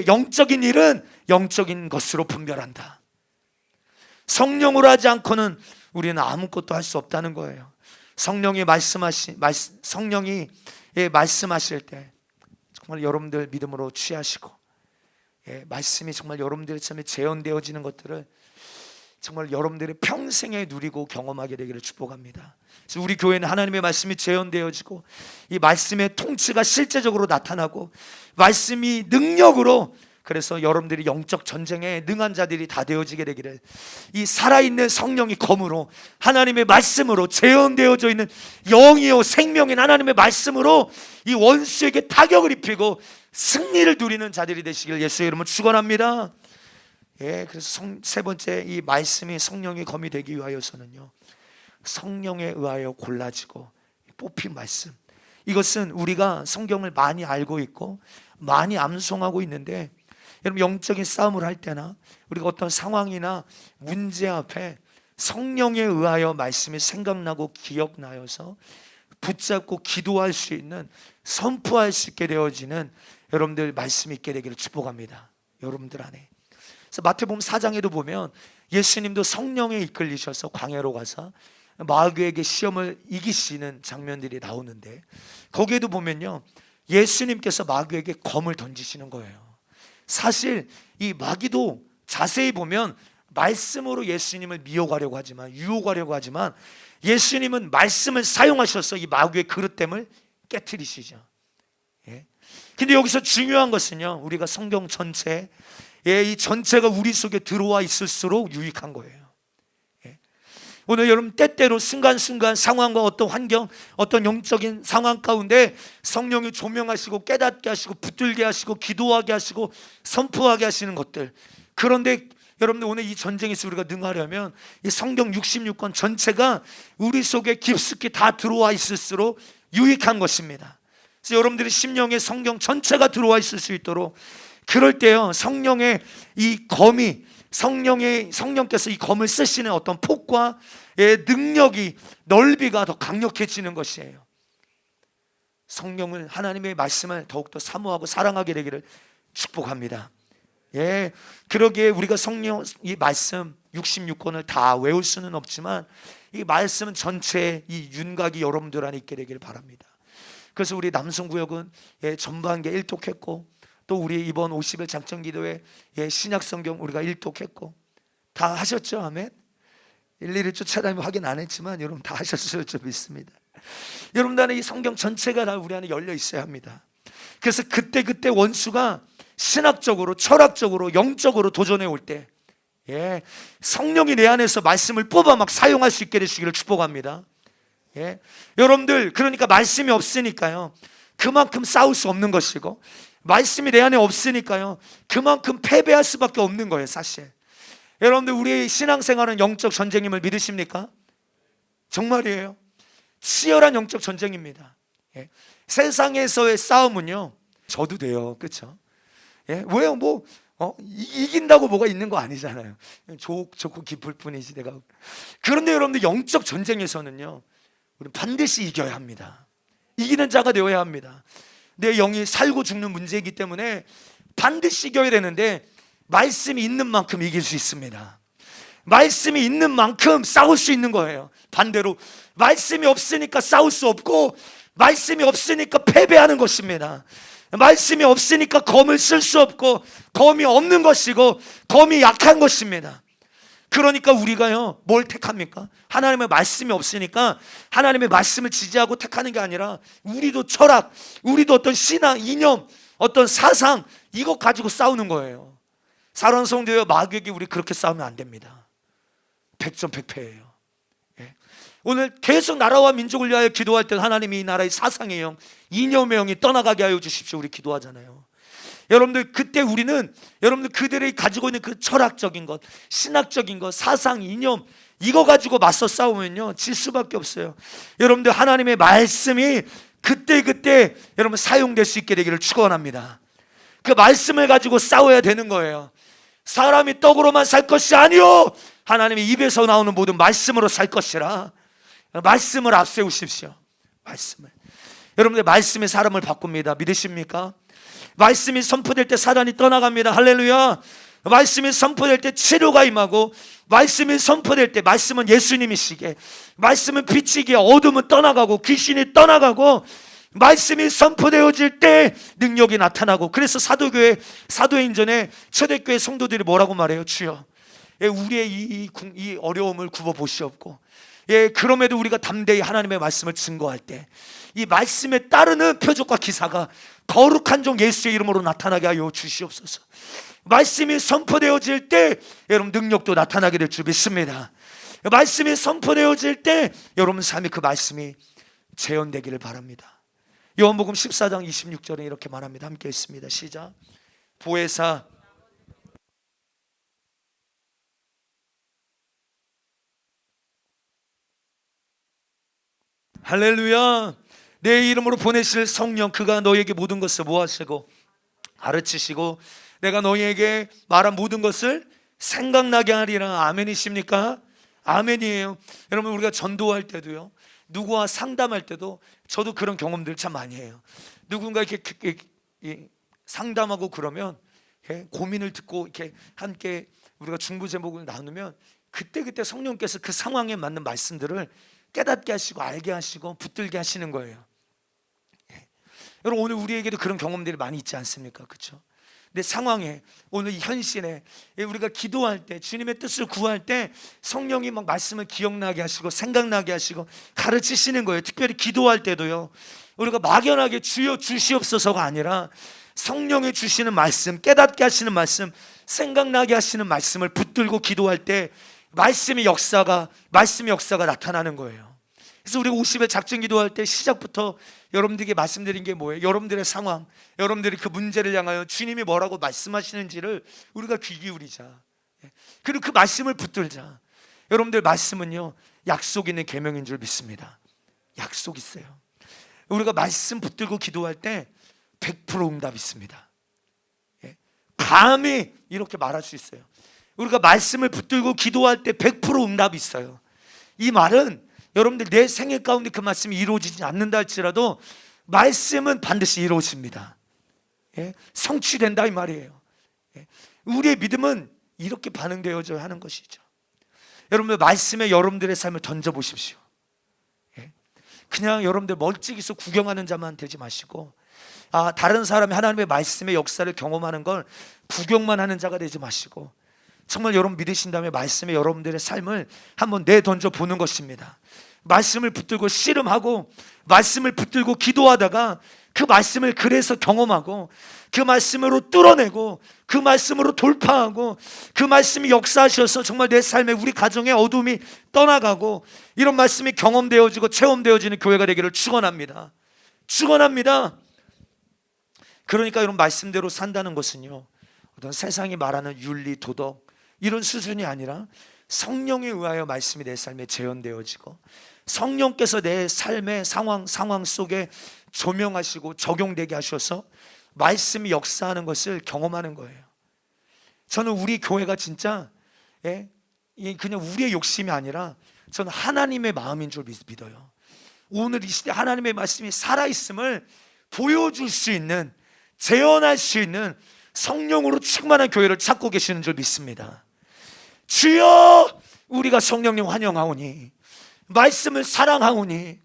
영적인 일은 영적인 것으로 분별한다. 성령으로 하지 않고는 우리는 아무것도 할 수 없다는 거예요. 성령이 말씀하실 때 정말 여러분들 믿음으로 취하시고, 말씀이 정말 여러분들의 삶에 재현되어지는 것들을 정말 여러분들의 평생에 누리고 경험하게 되기를 축복합니다. 그래서 우리 교회는 하나님의 말씀이 재현되어지고, 이 말씀의 통치가 실제적으로 나타나고, 말씀이 능력으로, 그래서 여러분들이 영적 전쟁에 능한 자들이 다 되어지게 되기를, 이 살아있는 성령이 검으로 하나님의 말씀으로 재현되어져 있는 영이요 생명인 하나님의 말씀으로 이 원수에게 타격을 입히고 승리를 누리는 자들이 되시길 예수의 이름으로 축원합니다. 그래서 세 번째, 이 말씀이 성령의 검이 되기 위하여서는요, 성령에 의하여 골라지고 뽑힌 말씀, 이것은 우리가 성경을 많이 알고 있고 많이 암송하고 있는데, 여러분 영적인 싸움을 할 때나 우리가 어떤 상황이나 문제 앞에 성령에 의하여 말씀이 생각나고 기억나여서 붙잡고 기도할 수 있는, 선포할 수 있게 되어지는 여러분들 말씀이 있게 되기를 축복합니다. 여러분들 안에. 그래서 마태복음 4장에도 보면 예수님도 성령에 이끌리셔서 광야로 가서 마귀에게 시험을 이기시는 장면들이 나오는데, 거기에도 보면요, 예수님께서 마귀에게 검을 던지시는 거예요. 사실 이 마귀도 자세히 보면 말씀으로 예수님을 미혹하려고 하지만, 유혹하려고 하지만, 예수님은 말씀을 사용하셔서 이 마귀의 그릇됨을 깨트리시죠. 근데 여기서 중요한 것은요, 우리가 성경 전체, 이 전체가 우리 속에 들어와 있을수록 유익한 거예요. 오늘 여러분 때때로 순간순간 상황과 어떤 환경, 어떤 영적인 상황 가운데 성령이 조명하시고 깨닫게 하시고 붙들게 하시고 기도하게 하시고 선포하게 하시는 것들, 그런데 여러분들 오늘 이 전쟁에서 우리가 능하려면 이 성경 66권 전체가 우리 속에 깊숙이 다 들어와 있을수록 유익한 것입니다. 그래서 여러분들이 심령에 성경 전체가 들어와 있을 수 있도록, 그럴 때요, 성령의 이 검이, 성령께서 이 검을 쓰시는 어떤 폭과 능력이, 넓이가 더 강력해지는 것이에요. 성령을, 하나님의 말씀을 더욱더 사모하고 사랑하게 되기를 축복합니다. 그러기에 우리가 성령 이 말씀 66권을 다 외울 수는 없지만, 이 말씀은 전체의 이 윤곽이 여러분들 안에 있게 되기를 바랍니다. 그래서 우리 남성구역은 전반기에 일독했고, 또 우리 이번 50일 작정기도회 신약성경 우리가 일독했고, 다 하셨죠? 아멘. 일일이 쫓아다니며 확인 안 했지만 여러분 다 하셨을 줄 믿습니다. 여러분들 안에 이 성경 전체가 다 우리 안에 열려 있어야 합니다. 그래서 그때 원수가 신학적으로, 철학적으로, 영적으로 도전해 올 때, 성령이 내 안에서 말씀을 뽑아 막 사용할 수 있게 되시기를 축복합니다. 여러분들, 그러니까 말씀이 없으니까요, 그만큼 싸울 수 없는 것이고, 말씀이 내 안에 없으니까요, 그만큼 패배할 수밖에 없는 거예요. 사실 여러분들, 우리 신앙생활은 영적 전쟁임을 믿으십니까? 정말이에요. 치열한 영적 전쟁입니다. 세상에서의 싸움은요, 져도 돼요. 그렇죠? 왜요? 뭐 이긴다고 뭐가 있는 거 아니잖아요. 좋고 기쁠 뿐이지 내가. 그런데 여러분들, 영적 전쟁에서는요, 우리는 반드시 이겨야 합니다. 이기는 자가 되어야 합니다. 내 영이 살고 죽는 문제이기 때문에 반드시 이겨야 되는데, 말씀이 있는 만큼 이길 수 있습니다. 말씀이 있는 만큼 싸울 수 있는 거예요. 반대로 말씀이 없으니까 싸울 수 없고, 말씀이 없으니까 패배하는 것입니다. 말씀이 없으니까 검을 쓸 수 없고, 검이 없는 것이고, 검이 약한 것입니다. 그러니까 우리가요, 뭘 택합니까? 하나님의 말씀이 없으니까 하나님의 말씀을 지지하고 택하는 게 아니라, 우리도 철학, 우리도 어떤 신앙, 이념, 어떤 사상, 이것 가지고 싸우는 거예요. 사랑하는 성도여, 마귀에게 우리 그렇게 싸우면 안 됩니다. 백전백패예요. 오늘 계속 나라와 민족을 위하여 기도할 때 하나님이 이 나라의 사상의 영, 이념의 영이 떠나가게 하여 주십시오. 우리 기도하잖아요. 여러분들, 그때 우리는 여러분들 그들이 가지고 있는 그 철학적인 것, 신학적인 것, 사상, 이념, 이거 가지고 맞서 싸우면요, 질 수밖에 없어요. 여러분들, 하나님의 말씀이 그때 여러분 사용될 수 있게 되기를 축원합니다. 그 말씀을 가지고 싸워야 되는 거예요. 사람이 떡으로만 살 것이 아니요 하나님의 입에서 나오는 모든 말씀으로 살 것이라. 말씀을 앞세우십시오. 말씀을. 여러분들, 말씀이 사람을 바꿉니다. 믿으십니까? 말씀이 선포될 때 사단이 떠나갑니다. 할렐루야. 말씀이 선포될 때 치료가 임하고, 말씀이 선포될 때, 말씀은 예수님이시기에, 말씀은 빛이기에 어둠은 떠나가고 귀신이 떠나가고, 말씀이 선포되어질 때 능력이 나타나고. 그래서 사도교회, 사도행전에 초대교회 성도들이 뭐라고 말해요? 주여, 우리의 이 어려움을 굽어 보시옵고, 그럼에도 우리가 담대히 하나님의 말씀을 증거할 때 이 말씀에 따르는 표적과 기사가 거룩한 종 예수의 이름으로 나타나게 하여 주시옵소서. 말씀이 선포되어질 때 여러분 능력도 나타나게 될 줄 믿습니다. 말씀이 선포되어질 때 여러분 삶에 그 말씀이 재현되기를 바랍니다. 요한복음 14장 26절에 이렇게 말합니다. 함께 읽습니다. 시작. 보혜사 할렐루야. 내 이름으로 보내실 성령, 그가 너에게 모든 것을 모아시고 가르치시고 내가 너희에게 말한 모든 것을 생각나게 하리라. 아멘이십니까? 아멘이에요. 여러분, 우리가 전도할 때도요, 누구와 상담할 때도 저도 그런 경험들 참 많이 해요. 누군가 이렇게 상담하고 그러면 고민을 듣고 이렇게 함께 우리가 중보 제목을 나누면 그때 성령께서 그 상황에 맞는 말씀들을 깨닫게 하시고 알게 하시고 붙들게 하시는 거예요. 여러분, 오늘 우리에게도 그런 경험들이 많이 있지 않습니까? 그렇죠? 내 상황에, 오늘 이 현실에 우리가 기도할 때, 주님의 뜻을 구할 때 성령이 막 말씀을 기억나게 하시고 생각나게 하시고 가르치시는 거예요. 특별히 기도할 때도요, 우리가 막연하게 주여 주시옵소서가 아니라 성령이 주시는 말씀, 깨닫게 하시는 말씀, 생각나게 하시는 말씀을 붙들고 기도할 때 말씀의 역사가 나타나는 거예요. 그래서 우리가 50일 작전 기도할 때 시작부터 여러분들에게 말씀드린 게 뭐예요? 여러분들의 상황, 여러분들이 그 문제를 향하여 주님이 뭐라고 말씀하시는지를 우리가 귀 기울이자. 그리고 그 말씀을 붙들자. 여러분들, 말씀은요 약속 있는 계명인 줄 믿습니다. 약속 있어요. 우리가 말씀 붙들고 기도할 때 100% 응답 있습니다. 감히 이렇게 말할 수 있어요. 우리가 말씀을 붙들고 기도할 때 100% 응답이 있어요. 이 말은 여러분들, 내 생애 가운데 그 말씀이 이루어지지 않는다 할지라도 말씀은 반드시 이루어집니다. 성취된다 이 말이에요. 우리의 믿음은 이렇게 반응되어져야 하는 것이죠. 여러분들, 말씀에 여러분들의 삶을 던져보십시오. 그냥 여러분들 멀찍이서 구경하는 자만 되지 마시고, 다른 사람이 하나님의 말씀의 역사를 경험하는 걸 구경만 하는 자가 되지 마시고, 정말 여러분 믿으신다면 말씀에 여러분들의 삶을 한번 내던져 보는 것입니다. 말씀을 붙들고 씨름하고, 말씀을 붙들고 기도하다가 그 말씀을 그래서 경험하고, 그 말씀으로 뚫어내고, 그 말씀으로 돌파하고, 그 말씀이 역사하셔서 정말 내 삶에, 우리 가정의 어둠이 떠나가고, 이런 말씀이 경험되어지고 체험되어지는 교회가 되기를 축원합니다. 축원합니다. 그러니까 이런 말씀대로 산다는 것은요, 어떤 세상이 말하는 윤리, 도덕 이런 수준이 아니라 성령에 의하여 말씀이 내 삶에 재현되어지고, 성령께서 내 삶의 상황 속에 조명하시고 적용되게 하셔서 말씀이 역사하는 것을 경험하는 거예요. 저는 우리 교회가 진짜 그냥 우리의 욕심이 아니라 저는 하나님의 마음인 줄 믿어요. 오늘 이 시대 하나님의 말씀이 살아있음을 보여줄 수 있는, 재현할 수 있는 성령으로 충만한 교회를 찾고 계시는 줄 믿습니다. 주여, 우리가 성령님 환영하오니, 말씀을 사랑하오니,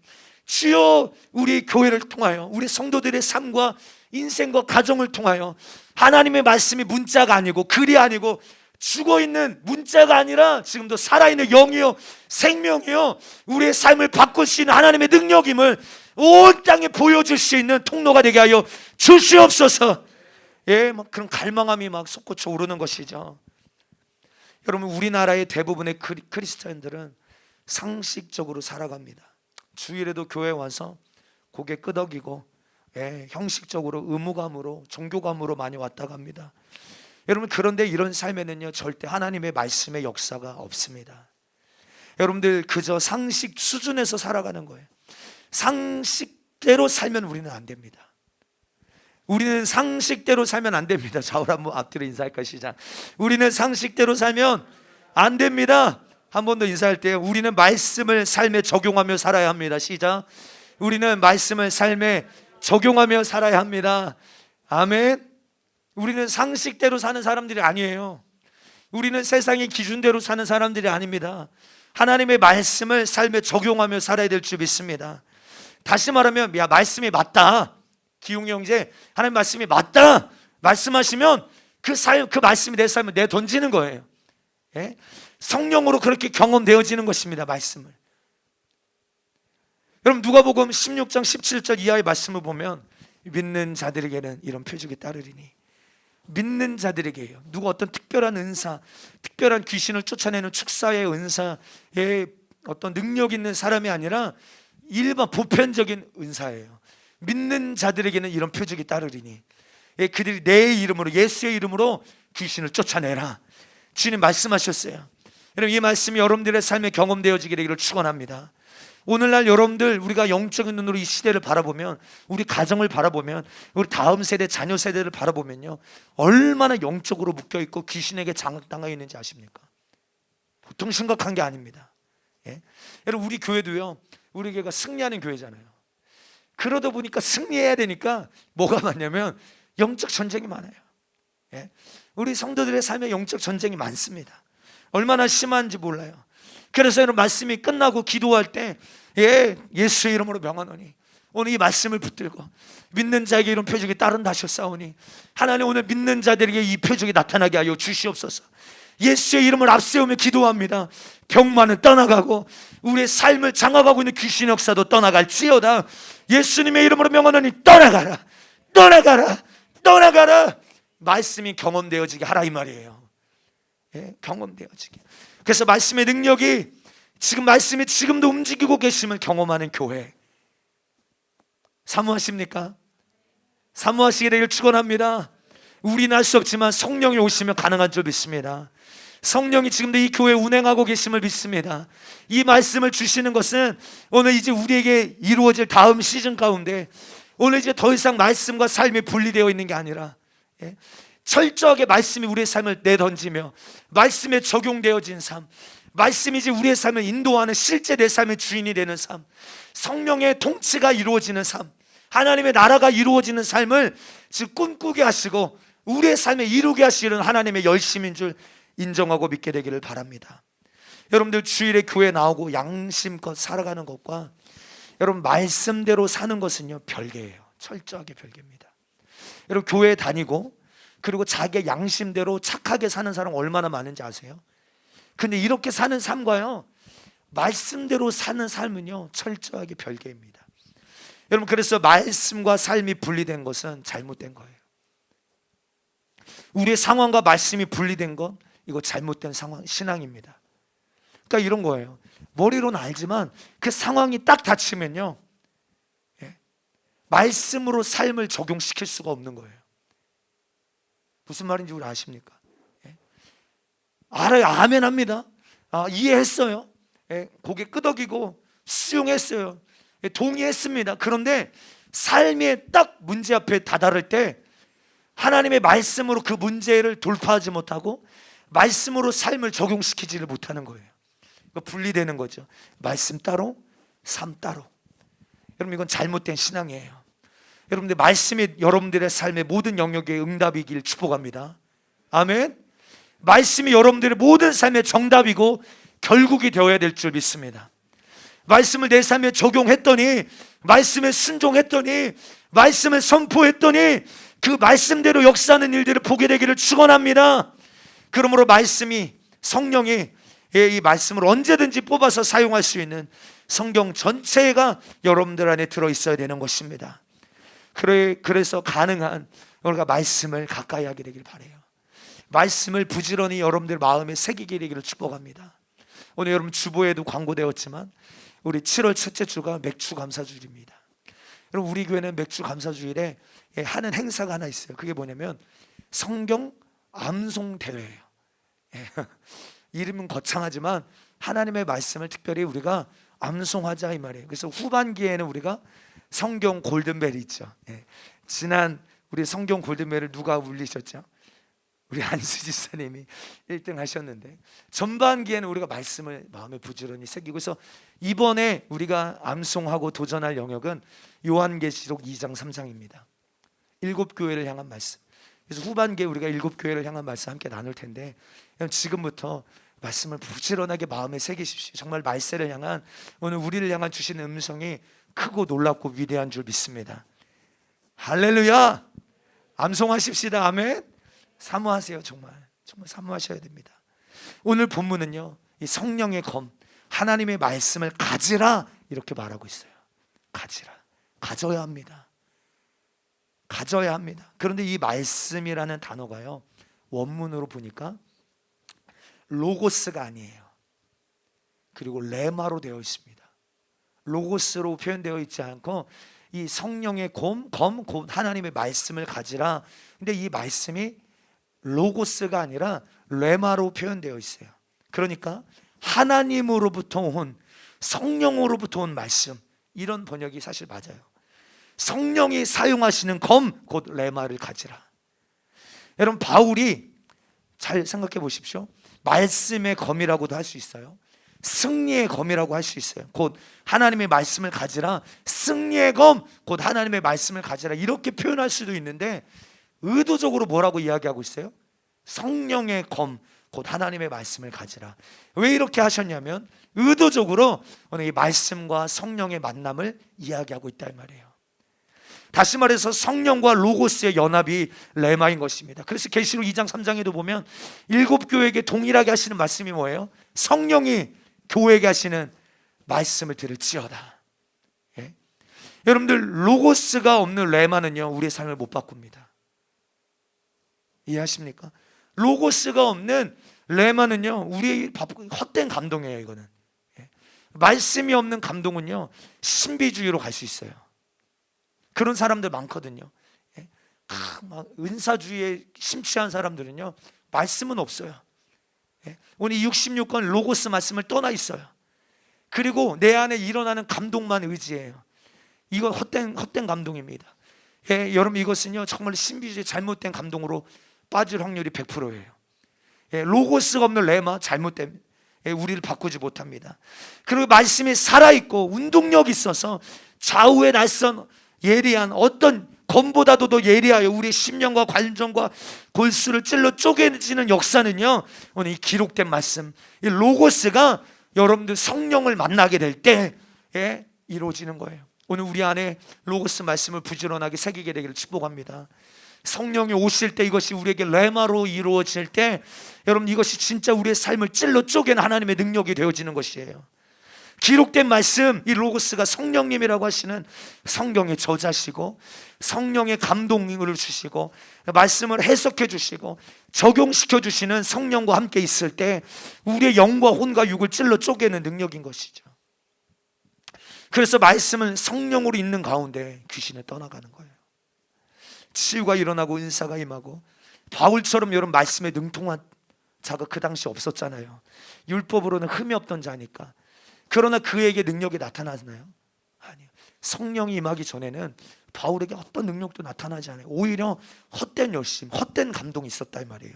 주여, 우리 교회를 통하여, 우리 성도들의 삶과 인생과 가정을 통하여 하나님의 말씀이 문자가 아니고 글이 아니고 죽어있는 문자가 아니라 지금도 살아있는 영이요 생명이요 우리의 삶을 바꿀 수 있는 하나님의 능력임을 온 땅에 보여줄 수 있는 통로가 되게 하여 주시옵소서. 막 그런 갈망함이 막 솟구쳐 오르는 것이죠. 여러분, 우리나라의 대부분의 크리스찬들은 상식적으로 살아갑니다. 주일에도 교회 와서 고개 끄덕이고 형식적으로 의무감으로 종교감으로 많이 왔다 갑니다. 여러분, 그런데 이런 삶에는요 절대 하나님의 말씀의 역사가 없습니다. 여러분들, 그저 상식 수준에서 살아가는 거예요. 상식대로 살면 우리는 안 됩니다. 우리는 상식대로 살면 안 됩니다. 좌우로 한번 앞뒤로 인사할까 시작. 우리는 상식대로 살면 안 됩니다. 한 번 더 인사할 때 우리는 말씀을 삶에 적용하며 살아야 합니다. 시작. 우리는 말씀을 삶에 적용하며 살아야 합니다. 아멘. 우리는 상식대로 사는 사람들이 아니에요. 우리는 세상의 기준대로 사는 사람들이 아닙니다. 하나님의 말씀을 삶에 적용하며 살아야 될 줄 믿습니다. 다시 말하면 야 말씀이 맞다. 기웅이 형제 하나님 말씀이 맞다 말씀하시면 그 말씀이 내 삶을 내던지는 거예요. 예? 성령으로 그렇게 경험되어지는 것입니다. 말씀을. 여러분 누가복음 16장 17절 이하의 말씀을 보면 믿는 자들에게는 이런 표적이 따르리니, 믿는 자들에게요. 누가 어떤 특별한 은사, 특별한 귀신을 쫓아내는 축사의 은사의 어떤 능력 있는 사람이 아니라 일반 보편적인 은사예요. 믿는 자들에게는 이런 표적이 따르리니, 그들이 내 이름으로 예수의 이름으로 귀신을 쫓아내라. 주님 말씀하셨어요. 여러분 이 말씀이 여러분들의 삶에 경험되어지기를 축원합니다. 오늘날 여러분들 우리가 영적인 눈으로 이 시대를 바라보면, 우리 가정을 바라보면, 우리 다음 세대 자녀 세대를 바라보면요 얼마나 영적으로 묶여있고 귀신에게 장악당하여 있는지 아십니까? 보통 심각한 게 아닙니다. 예? 여러분 우리 교회도요, 우리 교회가 승리하는 교회잖아요. 그러다 보니까 승리해야 되니까 뭐가 많냐면 영적 전쟁이 많아요. 예? 우리 성도들의 삶에 영적 전쟁이 많습니다. 얼마나 심한지 몰라요. 그래서 여러분 말씀이 끝나고 기도할 때 예수의 이름으로 명하노니, 오늘 이 말씀을 붙들고 믿는 자에게 이런 표적이 따른다 하셨사오니 하나님 오늘 믿는 자들에게 이 표적이 나타나게 하여 주시옵소서. 예수의 이름을 앞세우며 기도합니다. 병만은 떠나가고 우리의 삶을 장악하고 있는 귀신 역사도 떠나갈지어다. 예수님의 이름으로 명하노니 떠나가라, 떠나가라, 떠나가라. 말씀이 경험되어지게 하라 이 말이에요. 예, 경험되어지게. 그래서 말씀의 능력이 지금 말씀이 지금도 움직이고 계심을 경험하는 교회 사모하십니까? 사모하시게 되길 축원합니다. 우리는 할 수 없지만 성령이 오시면 가능한 줄 믿습니다. 성령이 지금도 이 교회에 운행하고 계심을 믿습니다. 이 말씀을 주시는 것은 오늘 이제 우리에게 이루어질 다음 시즌 가운데 오늘 이제 더 이상 말씀과 삶이 분리되어 있는 게 아니라 철저하게 말씀이 우리의 삶을 내던지며 말씀에 적용되어진 삶, 말씀이 이제 우리의 삶을 인도하는 실제 내 삶의 주인이 되는 삶, 성령의 통치가 이루어지는 삶, 하나님의 나라가 이루어지는 삶을 즉 꿈꾸게 하시고 우리의 삶에 이루게 하시는 하나님의 열심인 줄 인정하고 믿게 되기를 바랍니다. 여러분들 주일에 교회 나오고 양심껏 살아가는 것과 여러분 말씀대로 사는 것은요 별개예요. 철저하게 별개입니다. 여러분 교회 다니고 그리고 자기의 양심대로 착하게 사는 사람 얼마나 많은지 아세요? 근데 이렇게 사는 삶과요 말씀대로 사는 삶은요 철저하게 별개입니다. 여러분 그래서 말씀과 삶이 분리된 것은 잘못된 거예요. 우리의 상황과 말씀이 분리된 건 이거 잘못된 상황, 신앙입니다. 그러니까 이런 거예요. 머리로는 알지만 그 상황이 딱 닥치면요 말씀으로 삶을 적용시킬 수가 없는 거예요. 무슨 말인지 우리 아십니까? 알아요. 아멘 합니다. 이해했어요. 고개 끄덕이고 수용했어요. 동의했습니다. 그런데 삶의 딱 문제 앞에 다다를 때 하나님의 말씀으로 그 문제를 돌파하지 못하고 말씀으로 삶을 적용시키지를 못하는 거예요. 분리되는 거죠. 말씀 따로, 삶 따로. 여러분 이건 잘못된 신앙이에요. 여러분들 말씀이 여러분들의 삶의 모든 영역에 응답이길 축복합니다. 아멘. 말씀이 여러분들의 모든 삶의 정답이고 결국이 되어야 될 줄 믿습니다. 말씀을 내 삶에 적용했더니, 말씀에 순종했더니, 말씀을 선포했더니 그 말씀대로 역사하는 일들을 보게 되기를 축원합니다. 그러므로 말씀이, 성령이 이 말씀을 언제든지 뽑아서 사용할 수 있는 성경 전체가 여러분들 안에 들어있어야 되는 것입니다. 그래서 가능한 우리가 말씀을 가까이 하게 되길 바라요. 말씀을 부지런히 여러분들 마음에 새기게 되기를 축복합니다. 오늘 여러분 주보에도 광고되었지만 우리 7월 첫째 주가 맥주 감사주일입니다. 여러분 우리 교회는 맥주 감사주일에 하는 행사가 하나 있어요. 그게 뭐냐면 성경 암송 대회예요. 이름은 거창하지만 하나님의 말씀을 특별히 우리가 암송하자 이 말이에요. 그래서 후반기에는 우리가 성경 골든벨이 있죠. 지난 우리 성경 골드medal 누가 울리셨죠? 우리 안수지 사님이 1등 하셨는데, 전반기에는 우리가 말씀을 마음에 부지런히 새기고, 그래서 이번에 우리가 암송하고 도전할 영역은 요한계시록 2장 3장입니다 7교회를 향한 말씀. 그래서 후반기에 우리가 7교회를 향한 말씀 함께 나눌 텐데, 지금부터 말씀을 부지런하게 마음에 새기십시오. 정말 말세를 향한, 오늘 우리를 향한 주시는 음성이 크고 놀랍고 위대한 줄 믿습니다. 할렐루야. 암송하십시다. 아멘. 사모하세요. 정말 사모하셔야 됩니다. 오늘 본문은요, 이 성령의 검, 하나님의 말씀을 가지라 이렇게 말하고 있어요. 가지라. 가져야 합니다. 가져야 합니다. 그런데 이 말씀이라는 단어가요, 원문으로 보니까 로고스가 아니에요. 그리고 레마로 되어 있습니다. 로고스로 표현되어 있지 않고, 이 성령의 검, 하나님의 말씀을 가지라. 근데 이 말씀이 로고스가 아니라 레마로 표현되어 있어요. 그러니까 하나님으로부터 온, 성령으로부터 온 말씀, 이런 번역이 사실 맞아요. 성령이 사용하시는 검, 곧 레마를 가지라. 여러분, 바울이 잘 생각해 보십시오. 말씀의 검이라고도 할 수 있어요. 승리의 검이라고 할 수 있어요. 곧 하나님의 말씀을 가지라, 승리의 검, 곧 하나님의 말씀을 가지라, 이렇게 표현할 수도 있는데, 의도적으로 뭐라고 이야기하고 있어요? 성령의 검, 곧 하나님의 말씀을 가지라. 왜 이렇게 하셨냐면, 의도적으로 오늘 이 말씀과 성령의 만남을 이야기하고 있다 이 말이에요. 다시 말해서 성령과 로고스의 연합이 레마인 것입니다. 그래서 계시록 2장 3장에도 보면 7교회에게 동일하게 하시는 말씀이 뭐예요? 성령이 교회에게 하시는 말씀을 들을지어다. 예? 여러분들, 로고스가 없는 레마는요, 우리의 삶을 못 바꿉니다. 이해하십니까? 로고스가 없는 레마는요, 우리의 헛된 감동이에요. 이거는, 예? 말씀이 없는 감동은요, 신비주의로 갈 수 있어요. 그런 사람들 많거든요. 예? 막 은사주의에 심취한 사람들은요, 말씀은 없어요. 예? 오늘 66권 로고스 말씀을 떠나 있어요. 그리고 내 안에 일어나는 감동만 의지해요. 이건 헛된 감동입니다. 예, 여러분, 이것은요, 정말 신비주의 잘못된 감동으로 빠질 확률이 100%예요. 예, 로고스가 없는 레마, 잘못된, 예, 우리를 바꾸지 못합니다. 그리고 말씀이 살아있고 운동력이 있어서 좌우의 날선 예리한, 어떤 검보다도 더 예리하여 우리의 심령과 관정과 골수를 찔러 쪼개지는 역사는요, 오늘 이 기록된 말씀, 이 로고스가 여러분들 성령을 만나게 될 때 이루어지는 거예요. 오늘 우리 안에 로고스 말씀을 부지런하게 새기게 되기를 축복합니다. 성령이 오실 때, 이것이 우리에게 레마로 이루어질 때, 여러분, 이것이 진짜 우리의 삶을 찔러 쪼개는 하나님의 능력이 되어지는 것이에요. 기록된 말씀, 이 로고스가 성령님이라고 하시는 성경의 저자시고, 성령의 감동을 주시고, 말씀을 해석해 주시고 적용시켜 주시는 성령과 함께 있을 때 우리의 영과 혼과 육을 찔러 쪼개는 능력인 것이죠. 그래서 말씀은 성령으로 있는 가운데 귀신은 떠나가는 거예요. 치유가 일어나고 은사가 임하고, 바울처럼 여러분, 말씀에 능통한 자가 그 당시 없었잖아요. 율법으로는 흠이 없던 자니까. 그러나 그에게 능력이 나타나나요? 아니요. 성령이 임하기 전에는 바울에게 어떤 능력도 나타나지 않아요. 오히려 헛된 열심, 헛된 감동이 있었다 이 말이에요.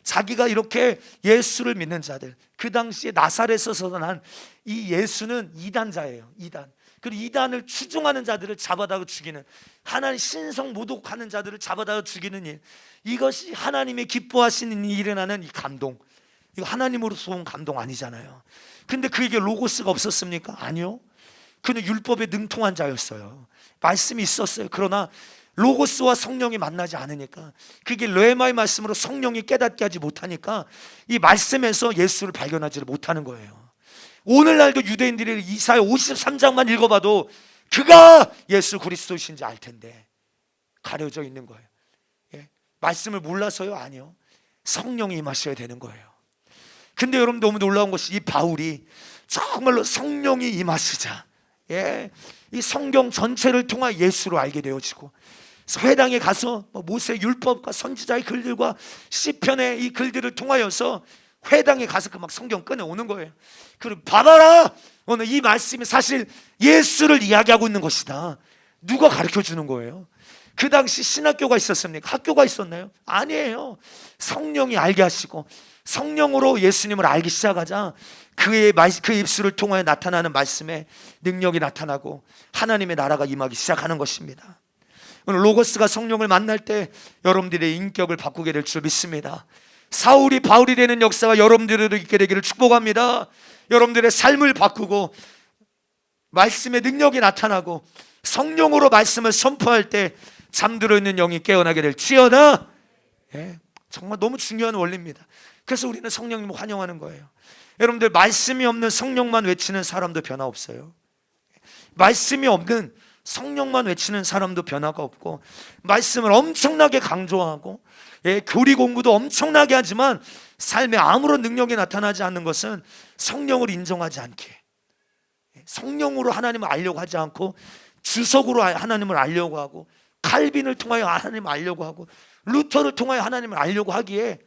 자기가 이렇게 예수를 믿는 자들, 그 당시에 나사렛에서 난 이 예수는 이단자예요. 이단. 그리고 이단을 추종하는 자들을 잡아다가 죽이는, 하나님 신성 모독하는 자들을 잡아다가 죽이는 일, 이것이 하나님의 기뻐하시는 일이 일어나는 이 감동, 이거 하나님으로서 온 감동 아니잖아요. 근데 그에게 로고스가 없었습니까? 아니요. 그는 율법에 능통한 자였어요. 말씀이 있었어요. 그러나 로고스와 성령이 만나지 않으니까, 그게 레마의 말씀으로 성령이 깨닫게 하지 못하니까 이 말씀에서 예수를 발견하지 못하는 거예요. 오늘날도 유대인들이 이사야 53장만 읽어봐도 그가 예수 그리스도이신지 알 텐데 가려져 있는 거예요. 예? 말씀을 몰라서요? 아니요. 성령이 임하셔야 되는 거예요. 근데 여러분, 너무 놀라운 것이 이 바울이 정말로 성령이 임하시자, 이 성경 전체를 통해 예수로 알게 되어지고, 회당에 가서 모세 율법과 선지자의 글들과 시편의 이 글들을 통하여서 회당에 가서 그 막 성경 꺼내오는 거예요. 그리고 봐봐라, 오늘 이 말씀이 사실 예수를 이야기하고 있는 것이다. 누가 가르쳐 주는 거예요? 그 당시 신학교가 있었습니까? 학교가 있었나요? 아니에요. 성령이 알게 하시고 성령으로 예수님을 알기 시작하자 그 입술을 통하여 나타나는 말씀에 능력이 나타나고 하나님의 나라가 임하기 시작하는 것입니다. 오늘 로고스가 성령을 만날 때 여러분들의 인격을 바꾸게 될 줄 믿습니다. 사울이 바울이 되는 역사가 여러분들에도 있게 되기를 축복합니다. 여러분들의 삶을 바꾸고 말씀의 능력이 나타나고 성령으로 말씀을 선포할 때 잠들어 있는 영이 깨어나게 될지어다. 정말 너무 중요한 원리입니다. 그래서 우리는 성령님을 환영하는 거예요. 여러분들, 말씀이 없는 성령만 외치는 사람도 변화 없어요. 말씀이 없는 성령만 외치는 사람도 변화가 없고, 말씀을 엄청나게 강조하고 교리 공부도 엄청나게 하지만 삶에 아무런 능력이 나타나지 않는 것은 성령을 인정하지 않게, 성령으로 하나님을 알려고 하지 않고 주석으로 하나님을 알려고 하고, 칼빈을 통하여 하나님을 알려고 하고, 루터를 통하여 하나님을 알려고 하기에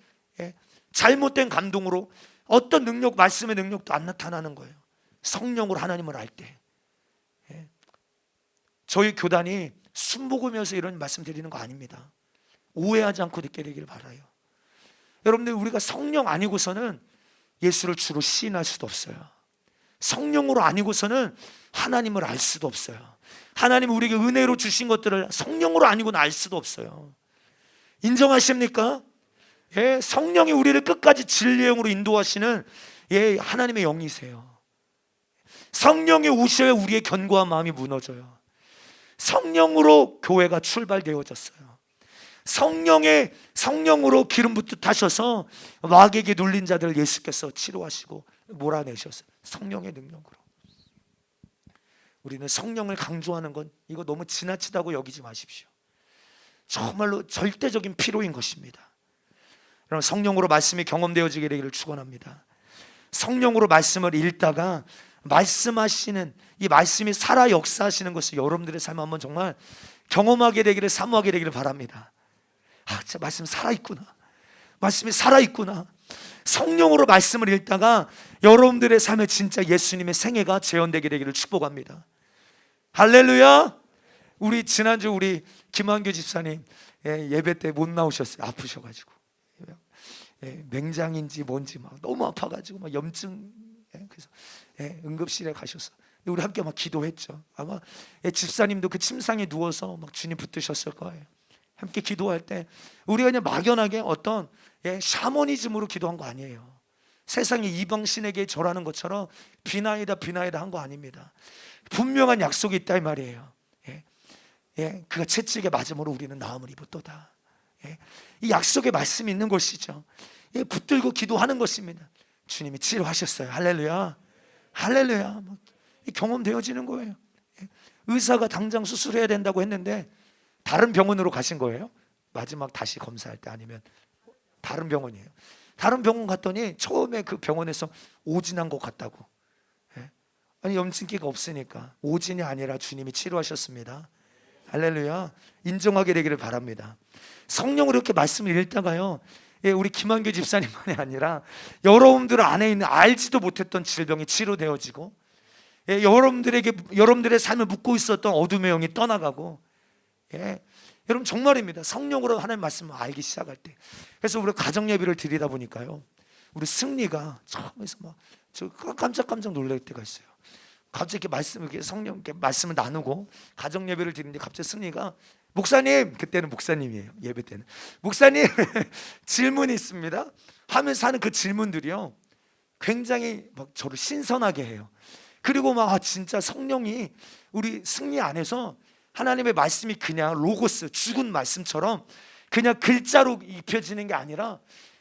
잘못된 감동으로 어떤 능력, 말씀의 능력도 안 나타나는 거예요. 성령으로 하나님을 알 때. 저희 교단이 순복음이어서 이런 말씀 드리는 거 아닙니다. 오해하지 않고 듣게 되기를 바라요. 여러분들, 우리가 성령 아니고서는 예수를 주로 시인할 수도 없어요. 성령으로 아니고서는 하나님을 알 수도 없어요. 하나님 우리에게 은혜로 주신 것들을 성령으로 아니고는 알 수도 없어요. 인정하십니까? 성령이 우리를 끝까지 진리의 영으로 인도하시는 하나님의 영이세요. 성령이 오셔야 우리의 견고한 마음이 무너져요. 성령으로 교회가 출발되어졌어요. 성령으로 기름 붓듯하셔서 마귀에게 눌린 자들을 예수께서 치료하시고 몰아내셨어요. 성령의 능력으로. 우리는 성령을 강조하는 건 이거 너무 지나치다고 여기지 마십시오. 정말로 절대적인 필요인 것입니다. 여러분, 성령으로 말씀이 경험되어지게 되기를 축원합니다. 성령으로 말씀을 읽다가 말씀하시는 이 말씀이 살아 역사하시는 것을 여러분들의 삶에 한번 정말 경험하게 되기를, 사모하게 되기를 바랍니다. 진짜 말씀 살아있구나. 말씀이 살아있구나. 성령으로 말씀을 읽다가 여러분들의 삶에 진짜 예수님의 생애가 재현되게 되기를 축복합니다. 할렐루야. 우리 지난주 우리 김한규 집사님 예배 때 못 나오셨어요. 아프셔가지고 맹장인지 뭔지 막 너무 아파가지고 막 염증, 그래서 응급실에 가셔서 우리 함께 막 기도했죠. 아마 집사님도 그 침상에 누워서 막 주님 붙드셨을 거예요. 함께 기도할 때 우리가 그냥 막연하게 어떤 샤머니즘으로 기도한 거 아니에요. 세상의 이방신에게 절하는 것처럼 비나이다 한 거 아닙니다. 분명한 약속이 있다 이 말이에요. 그가 채찍에 맞음으로 우리는 나음을 입었도다. 이 약속의 말씀이 있는 것이죠. 붙들고 기도하는 것입니다. 주님이 치료하셨어요. 할렐루야. 할렐루야. 경험되어지는 거예요. 의사가 당장 수술해야 된다고 했는데 다른 병원으로 가신 거예요? 마지막 다시 검사할 때? 아니면 다른 병원이에요? 다른 병원 갔더니 처음에 그 병원에서 오진한 것 같다고. 아니, 염증기가 없으니까. 오진이 아니라 주님이 치료하셨습니다. 할렐루야. 인정하게 되기를 바랍니다. 성령으로 이렇게 말씀을 읽다가요, 우리 김한규 집사님만이 아니라 여러분들 안에 있는 알지도 못했던 질병이 치료되어지고, 여러분들의 삶을 묶고 있었던 어둠의 영이 떠나가고, 여러분 정말입니다. 성령으로 하나님 말씀을 알기 시작할 때. 그래서 우리 가정 예배를 드리다 보니까요, 우리 승리가 처음에서 막 저 깜짝 놀랄 때가 있어요. 갑자기 이렇게 성령 말씀을 나누고 가정 예배를 드리는데 갑자기 승리가, 목사님, 그때는 목사님이에요. 예배 때는 목사님 질문이 있습니다 하면서 하는 그 질문들이요, 굉장히 막 저를 신선하게 해요. 그리고 막 진짜 성령이 우리 승리 안에서 하나님의 말씀이 그냥 로고스, 죽은 말씀처럼 그냥 글자로 입혀지는 게 아니라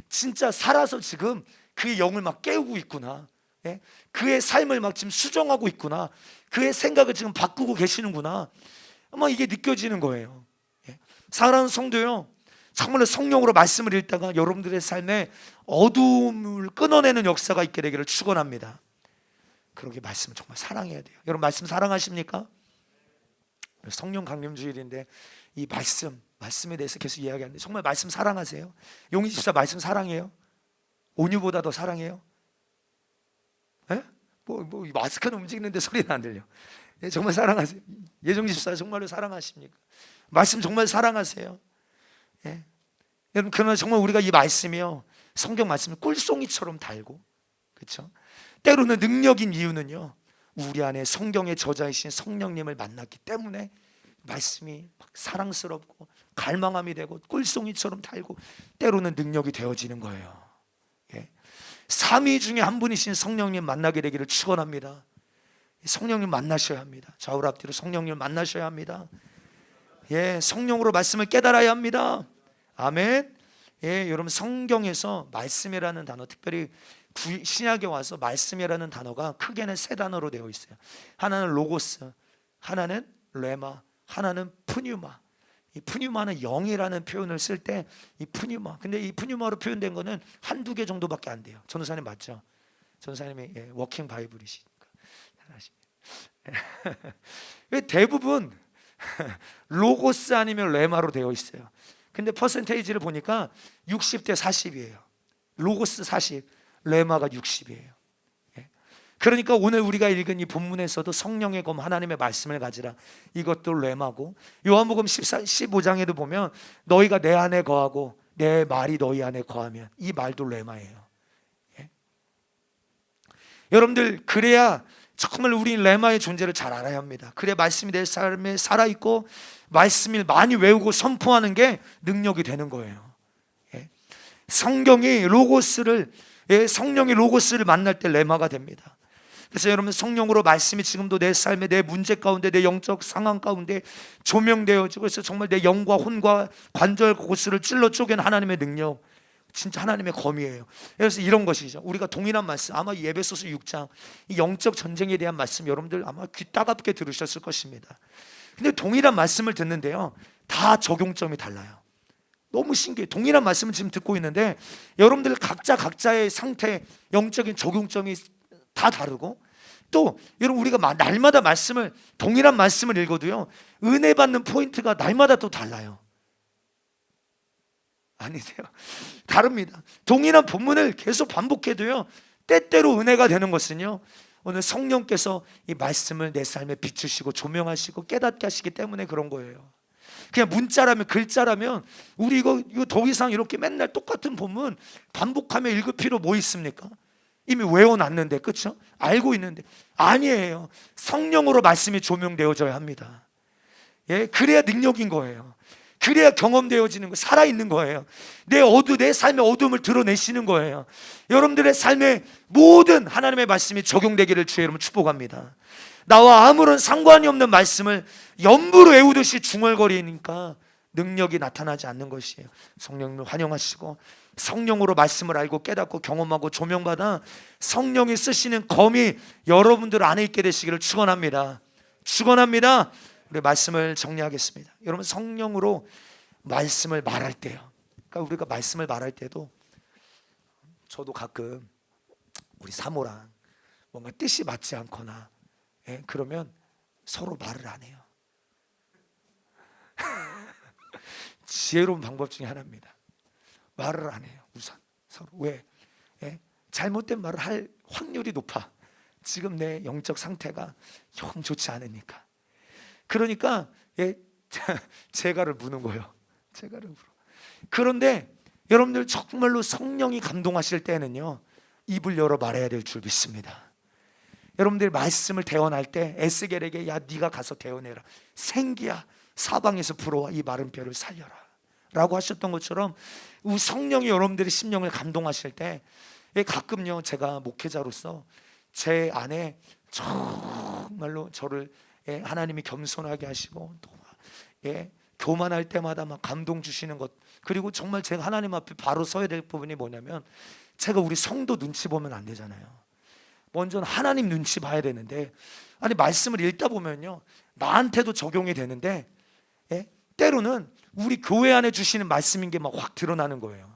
진짜 살아서 지금 그의 영을 막 깨우고 있구나. 그의 삶을 막 지금 수정하고 있구나. 그의 생각을 지금 바꾸고 계시는구나. 막 이게 느껴지는 거예요. 사랑하는 성도요, 정말로 성령으로 말씀을 읽다가 여러분들의 삶에 어둠을 끊어내는 역사가 있게 되기를 축원합니다. 그러게 말씀을 정말 사랑해야 돼요. 여러분, 말씀 사랑하십니까? 성령 강림주일인데 이 말씀에 대해서 계속 이야기하는데 정말 말씀 사랑하세요? 용희 집사 말씀 사랑해요? 온유보다 더 사랑해요? 마스크는 움직이는데 소리는 안 들려. 정말 사랑하세요? 예정 집사 정말로 사랑하십니까? 말씀 정말 사랑하세요. 예. 여러분, 그러나 정말 우리가 이 말씀이요, 성경 말씀을 꿀송이처럼 달고, 그렇죠? 때로는 능력인 이유는요, 우리 안에 성경의 저자이신 성령님을 만났기 때문에 말씀이 막 사랑스럽고 갈망함이 되고 꿀송이처럼 달고 때로는 능력이 되어지는 거예요. 예. 삼위 중에 한 분이신 성령님 만나게 되기를 축원합니다. 성령님 만나셔야 합니다. 좌우로 앞뒤로 성령님 만나셔야 합니다. 예, 성령으로 말씀을 깨달아야 합니다. 아멘. 예, 여러분, 성경에서 말씀이라는 단어, 특별히 신약에 와서 말씀이라는 단어가 크게는 세 단어로 되어 있어요. 하나는 로고스, 하나는 레마, 하나는 푸뉴마. 이 푸뉴마는 영이라는 표현을 쓸 때 이 푸뉴마, 근데 이 푸뉴마로 표현된 거는 한두 개 정도밖에 안 돼요. 전도사님 맞죠? 전도사님이 예, 워킹 바이블이시니까 왜 대부분 로고스 아니면 레마로 되어 있어요. 근데 퍼센테이지를 보니까 60대 40이에요. 로고스 40, 레마가 60이에요. 그러니까 오늘 우리가 읽은 이 본문에서도 성령의 검, 하나님의 말씀을 가지라, 이것도 레마고, 요한복음 15장에도 보면 너희가 내 안에 거하고 내 말이 너희 안에 거하면, 이 말도 레마예요. 예? 여러분들, 그래야 정말 우리 레마의 존재를 잘 알아야 합니다. 그래야 말씀이 내 삶에 살아있고 말씀을 많이 외우고 선포하는 게 능력이 되는 거예요. 예? 성경이 로고스를, 예, 성령이 로고스를 만날 때 레마가 됩니다. 그래서 여러분, 성령으로 말씀이 지금도 내 삶에, 내 문제 가운데, 내 영적 상황 가운데 조명되어지고, 그래서 정말 내 영과 혼과 관절 고스를 찔러 쪼갠 하나님의 능력, 진짜 하나님의 검이에요. 그래서 이런 것이죠. 우리가 동일한 말씀, 아마 에베소서 6장 이 영적 전쟁에 대한 말씀 여러분들 아마 귀 따갑게 들으셨을 것입니다. 근데 동일한 말씀을 듣는데요, 다 적용점이 달라요. 너무 신기해요. 동일한 말씀을 지금 듣고 있는데 여러분들 각자의 상태, 영적인 적용점이 다 다르고, 또 여러분, 우리가 날마다 말씀을, 동일한 말씀을 읽어도요, 은혜 받는 포인트가 날마다 또 달라요. 아니세요? 다릅니다. 동일한 본문을 계속 반복해도요, 때때로 은혜가 되는 것은요, 오늘 성령께서 이 말씀을 내 삶에 비추시고 조명하시고 깨닫게 하시기 때문에 그런 거예요. 그냥 문자라면, 글자라면 우리 이거 더 이상 이렇게 맨날 똑같은 본문 반복하며 읽을 필요 뭐 있습니까? 이미 외워놨는데, 그렇죠? 알고 있는데. 아니에요. 성령으로 말씀이 조명되어져야 합니다. 예, 그래야 능력인 거예요. 그래야 경험되어지는 거, 살아있는 거예요. 내 삶의 어둠을 드러내시는 거예요. 여러분들의 삶에 모든 하나님의 말씀이 적용되기를 주의 이름으로 축복합니다. 나와 아무런 상관이 없는 말씀을 염불을 외우듯이 중얼거리니까 능력이 나타나지 않는 것이에요. 성령님을 환영하시고 성령으로 말씀을 알고 깨닫고 경험하고 조명받아 성령이 쓰시는 검이 여러분들 안에 있게 되시기를 축원합니다. 축원합니다. 우리 말씀을 정리하겠습니다. 여러분, 성령으로 말씀을 말할 때요, 그러니까 우리가 말씀을 말할 때도, 저도 가끔 우리 사모랑 뭔가 뜻이 맞지 않거나, 예, 그러면 서로 말을 안 해요. 지혜로운 방법 중에 하나입니다. 말을 안 해요. 우선 서로. 왜? 예? 잘못된 말을 할 확률이 높아. 지금 내 영적 상태가 영 좋지 않으니까. 그러니까 예, 제가를 무는 거예요. 제가를 물어. 그런데 여러분들, 정말로 성령이 감동하실 때는요, 입을 열어 말해야 될 줄 믿습니다. 여러분들 말씀을 대언할 때 에스겔에게, 야, 네가 가서 대언해라. 생기야, 사방에서 불어와 이 마른 뼈를 살려라 라고 하셨던 것처럼, 성령이 여러분들의 심령을 감동하실 때, 가끔요, 제가 목회자로서 제 안에 정말로 저를, 하나님이 겸손하게 하시고 또 교만할 때마다 막 감동 주시는 것, 그리고 정말 제가 하나님 앞에 바로 서야 될 부분이 뭐냐면, 제가 우리 성도 눈치 보면 안 되잖아요. 먼저는 하나님 눈치 봐야 되는데, 아니 말씀을 읽다 보면요, 나한테도 적용이 되는데, 때로는 우리 교회 안에 주시는 말씀인 게 막 확 드러나는 거예요.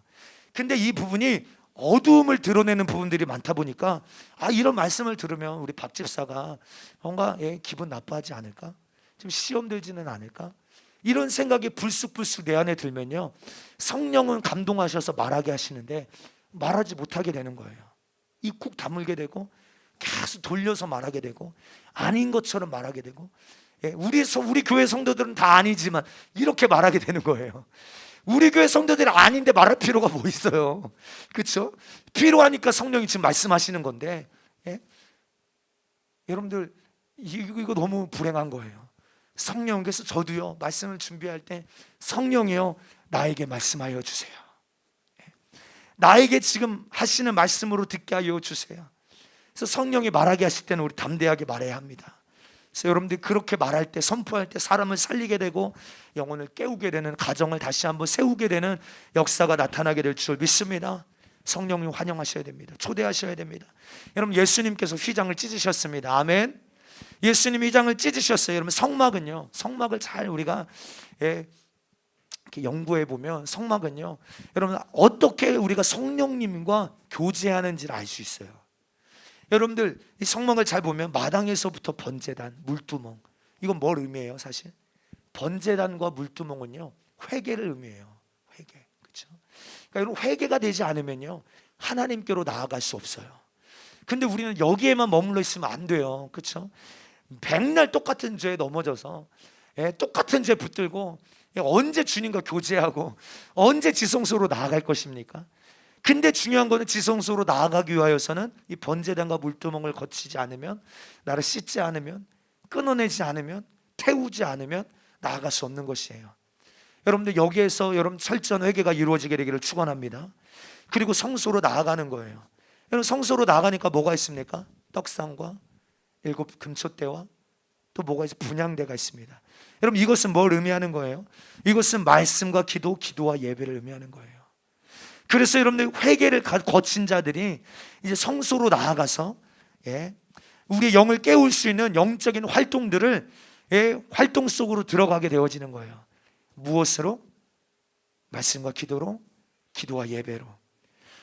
근데 이 부분이 어두움을 드러내는 부분들이 많다 보니까, 이런 말씀을 들으면 우리 박 집사가 뭔가 기분 나빠하지 않을까? 좀 시험 들지는 않을까? 이런 생각이 불쑥불쑥 내 안에 들면요, 성령은 감동하셔서 말하게 하시는데 말하지 못하게 되는 거예요. 입 쿡 다물게 되고 계속 돌려서 말하게 되고 아닌 것처럼 말하게 되고, 우리 교회 성도들은 다 아니지만 이렇게 말하게 되는 거예요. 우리 교회 성도들이 아닌데 말할 필요가 뭐 있어요? 그렇죠? 필요하니까 성령이 지금 말씀하시는 건데, 여러분들 이거 너무 불행한 거예요. 성령, 그래서 저도요 말씀을 준비할 때 성령이요 나에게 말씀하여 주세요. 나에게 지금 하시는 말씀으로 듣게 하여 주세요. 그래서 성령이 말하게 하실 때는 우리 담대하게 말해야 합니다. 그래서 여러분들이 그렇게 말할 때, 선포할 때 사람을 살리게 되고 영혼을 깨우게 되는, 가정을 다시 한번 세우게 되는 역사가 나타나게 될 줄 믿습니다. 성령님 환영하셔야 됩니다. 초대하셔야 됩니다. 여러분, 예수님께서 휘장을 찢으셨습니다. 아멘. 예수님 휘장을 찢으셨어요. 여러분, 성막은요, 성막을 잘 우리가 이렇게 연구해 보면 성막은요, 여러분 어떻게 우리가 성령님과 교제하는지를 알 수 있어요. 여러분들 이 성막을 잘 보면 마당에서부터 번제단, 물두멍, 이건 뭘 의미해요? 사실 번제단과 물두멍은요 회개를 의미해요. 회개, 그렇죠? 그러니까 여러분, 회개가 되지 않으면요 하나님께로 나아갈 수 없어요. 근데 우리는 여기에만 머물러 있으면 안 돼요, 그렇죠? 백날 똑같은 죄에 넘어져서 똑같은 죄 붙들고 언제 주님과 교제하고 언제 지성소로 나아갈 것입니까? 근데 중요한 거는 지성소로 나아가기 위하여서는 이 번제단과 물두멍을 거치지 않으면, 나를 씻지 않으면, 끊어내지 않으면, 태우지 않으면 나아갈 수 없는 것이에요. 여러분들 여기에서 여러분 철저한 회개가 이루어지게 되기를 축원합니다. 그리고 성소로 나아가는 거예요. 여러분, 성소로 나가니까 뭐가 있습니까? 떡상과 7 금초대와 또 뭐가 있어요? 분향대가 있습니다. 여러분, 이것은 뭘 의미하는 거예요? 이것은 말씀과 기도와 예배를 의미하는 거예요. 그래서 여러분들 회개를 거친 자들이 이제 성소로 나아가서 우리의 영을 깨울 수 있는 영적인 활동들을 활동 속으로 들어가게 되어지는 거예요. 무엇으로? 말씀과 기도로, 기도와 예배로.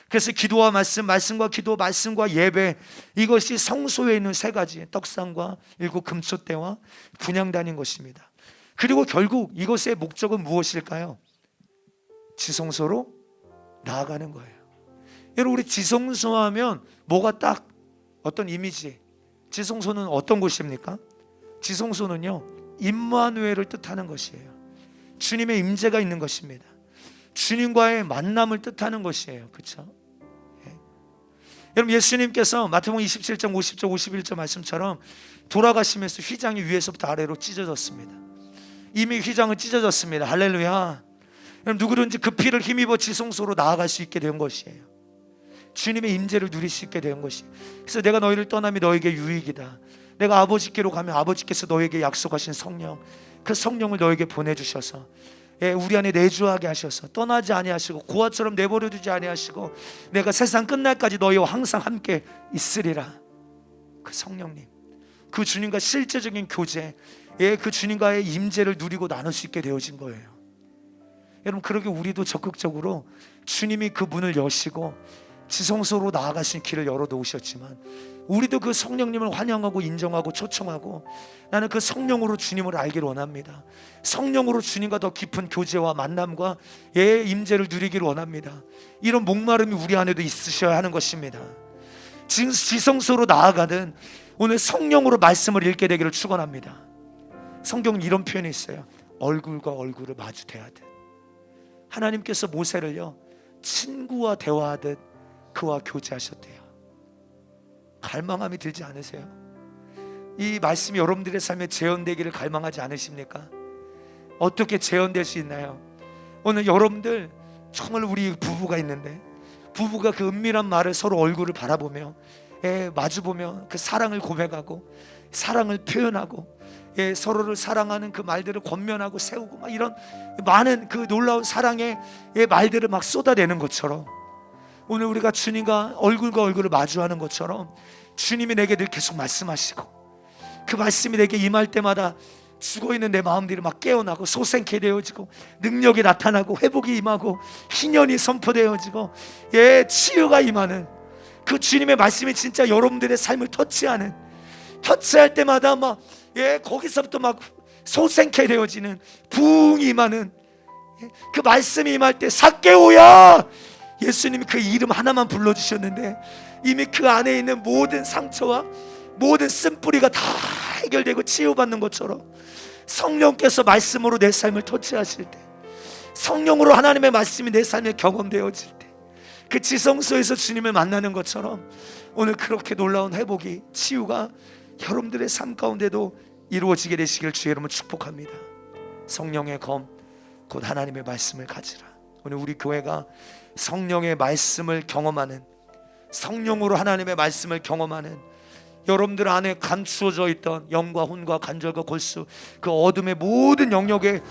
그래서 기도와 말씀, 말씀과 기도, 말씀과 예배, 이것이 성소에 있는 3가지, 떡상과 7 금초대와 분향단인 것입니다. 그리고 결국 이것의 목적은 무엇일까요? 지성소로 나아가는 거예요. 여러분, 우리 지성소하면 뭐가 딱 어떤 이미지, 지성소는 어떤 곳입니까? 지성소는요 임마누엘을 뜻하는 것이에요. 주님의 임재가 있는 것입니다. 주님과의 만남을 뜻하는 것이에요. 그렇죠? 여러분, 예수님께서 마태복음 27장 50절 51절 말씀처럼 돌아가시면서 휘장이 위에서부터 아래로 찢어졌습니다. 이미 휘장은 찢어졌습니다. 할렐루야. 여러분, 누구든지 그 피를 힘입어 지성소로 나아갈 수 있게 된 것이에요. 주님의 임재를 누릴 수 있게 된 것이에요. 그래서 내가 너희를 떠남이 너에게 유익이다. 내가 아버지께로 가면 아버지께서 너에게 약속하신 성령, 그 성령을 너에게 보내주셔서 우리 안에 내주하게 하셔서 떠나지 아니하시고 고아처럼 내버려 두지 아니하시고 내가 세상 끝날까지 너희와 항상 함께 있으리라. 그 성령님, 그 주님과 실제적인 교제, 그 주님과의 임재를 누리고 나눌 수 있게 되어진 거예요. 여러분, 그러게 우리도 적극적으로 주님이 그 문을 여시고 지성소로 나아갈 수 있는 길을 열어놓으셨지만 우리도 그 성령님을 환영하고 인정하고 초청하고, 나는 그 성령으로 주님을 알기를 원합니다. 성령으로 주님과 더 깊은 교제와 만남과 임재를 누리기를 원합니다. 이런 목마름이 우리 안에도 있으셔야 하는 것입니다. 지금 지성소로 나아가는 오늘 성령으로 말씀을 읽게 되기를 축원합니다. 성경은 이런 표현이 있어요. 얼굴과 얼굴을 마주 대하듯. 하나님께서 모세를요 친구와 대화하듯 그와 교제하셨대요. 갈망함이 들지 않으세요? 이 말씀이 여러분들의 삶에 재현되기를 갈망하지 않으십니까? 어떻게 재현될 수 있나요? 오늘 여러분들 정말 우리 부부가 있는데, 부부가 그 은밀한 말을 서로 얼굴을 바라보며 마주보며 그 사랑을 고백하고 사랑을 표현하고 서로를 사랑하는 그 말들을 권면하고 세우고 막 이런 많은 그 놀라운 사랑의 말들을 막 쏟아내는 것처럼, 오늘 우리가 주님과 얼굴과 얼굴을 마주하는 것처럼 주님이 내게 늘 계속 말씀하시고, 그 말씀이 내게 임할 때마다 죽어있는 내 마음들이 막 깨어나고 솟생케 되어지고 능력이 나타나고 회복이 임하고 희년이 선포되어지고 치유가 임하는 그 주님의 말씀이 진짜 여러분들의 삶을 터치할 때마다 막 거기서부터 막 솟생케 되어지는 부흥이 임하는 그 말씀이 임할 때 삭개오야, 예수님이 그 이름 하나만 불러주셨는데 이미 그 안에 있는 모든 상처와 모든 쓴뿌리가 다 해결되고 치유받는 것처럼 성령께서 말씀으로 내 삶을 터치하실 때, 성령으로 하나님의 말씀이 내 삶에 경험되어질 때, 그 지성소에서 주님을 만나는 것처럼 오늘 그렇게 놀라운 회복이, 치유가 여러분들의 삶 가운데도 이루어지게 되시길 주의 이름으로 축복합니다. 성령의 검 곧 하나님의 말씀을 가지라. 오늘 우리 교회가 성령의 말씀을 경험하는, 성령으로 하나님의 말씀을 경험하는, 여러분들 안에 감추어져 있던 영과 혼과 간절과 골수, 그 어둠의 모든 영역에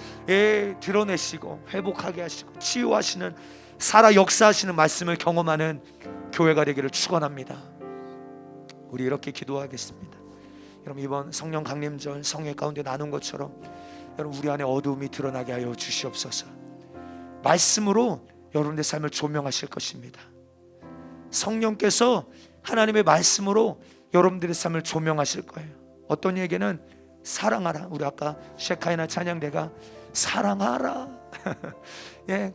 드러내시고 회복하게 하시고 치유하시는, 살아 역사하시는 말씀을 경험하는 교회가 되기를 축원합니다. 우리 이렇게 기도하겠습니다. 여러분, 이번 성령 강림절 성회 가운데 나눈 것처럼 여러분, 우리 안에 어두움이 드러나게 하여 주시옵소서. 말씀으로 여러분의 삶을 조명하실 것입니다. 성령께서 하나님의 말씀으로 여러분들의 삶을 조명하실 거예요. 어떤 얘기는 사랑하라. 우리 아까 셰카이나 찬양대가 사랑하라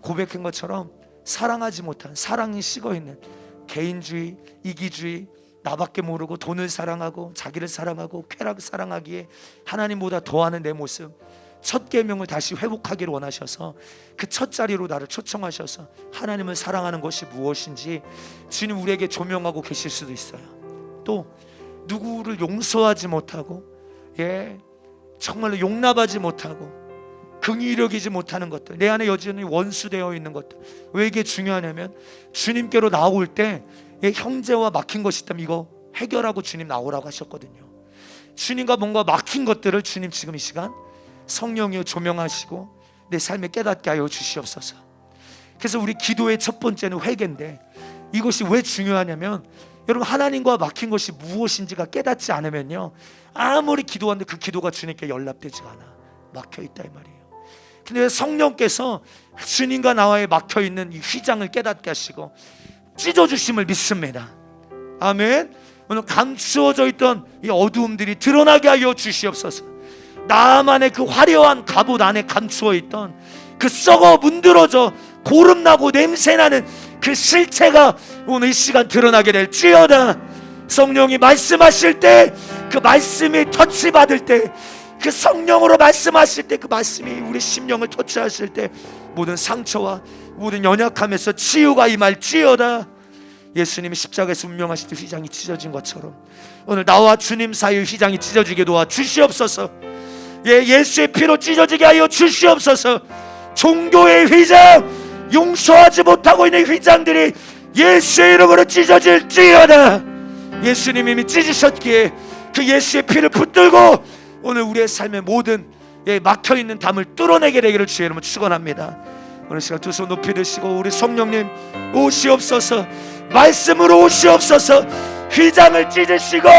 고백한 것처럼 사랑하지 못한, 사랑이 식어있는 개인주의, 이기주의, 나밖에 모르고 돈을 사랑하고 자기를 사랑하고 쾌락을 사랑하기에 하나님보다 더하는 내 모습, 첫 계명을 다시 회복하기를 원하셔서 그 첫 자리로 나를 초청하셔서 하나님을 사랑하는 것이 무엇인지 주님 우리에게 조명하고 계실 수도 있어요. 또 누구를 용서하지 못하고 정말로 용납하지 못하고 긍휼히 여기지 못하는 것들, 내 안에 여전히 원수되어 있는 것들, 왜 이게 중요하냐면 주님께로 나올 때 형제와 막힌 것이 있다면 이거 해결하고 주님 나오라고 하셨거든요. 주님과 뭔가 막힌 것들을 주님 지금 이 시간 성령이여 조명하시고 내 삶에 깨닫게 하여 주시옵소서. 그래서 우리 기도의 첫 번째는 회개인데, 이것이 왜 중요하냐면 여러분, 하나님과 막힌 것이 무엇인지가 깨닫지 않으면요, 아무리 기도하는데 그 기도가 주님께 연락되지가 않아. 막혀있다 이 말이에요. 근데 성령께서 주님과 나와의 막혀있는 이 휘장을 깨닫게 하시고 찢어주심을 믿습니다. 아멘. 오늘 감추어져 있던 이 어두움들이 드러나게 하여 주시옵소서. 나만의 그 화려한 갑옷 안에 감추어 있던 그 썩어 문드러져 고름나고 냄새나는 그 실체가 오늘 이 시간 드러나게 될지어다. 성령이 말씀하실 때, 그 말씀이 터치받을 때, 그 성령으로 말씀하실 때, 그 말씀이 우리 심령을 터치하실 때 모든 상처와 모든 연약함에서 치유가 임할지어다. 예수님이 십자가에서 운명하실 때 휘장이 찢어진 것처럼 오늘 나와 주님 사이의 휘장이 찢어지게 도와 주시옵소서. 예수의 피로 찢어지게 하여 주시옵소서. 종교의 휘장, 용서하지 못하고 있는 휘장들이 예수의 이름으로 찢어질지어다. 예수님이 이미 찢으셨기에 그 예수의 피를 붙들고 오늘 우리의 삶의 모든 막혀있는 담을 뚫어내게 되기를 주의 이름으로 축원합니다. 오늘 시간 두 손 높이 드시고 우리 성령님 오시옵소서. 말씀으로 오시옵소서. 휘장을 찢으시고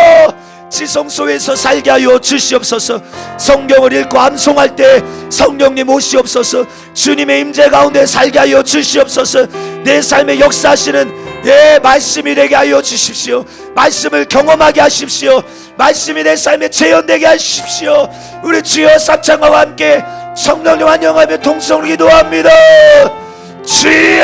지성소에서 살게 하여 주시옵소서. 성경을 읽고 암송할 때 성령님 오시옵소서. 주님의 임재 가운데 살게 하여 주시옵소서. 내 삶에 역사하시는 말씀이 되게 하여 주십시오. 말씀을 경험하게 하십시오. 말씀이 내 삶에 재현되게 하십시오. 우리 주여 삽창과 함께 성령님 환영하며 통성으로 기도합니다. 주의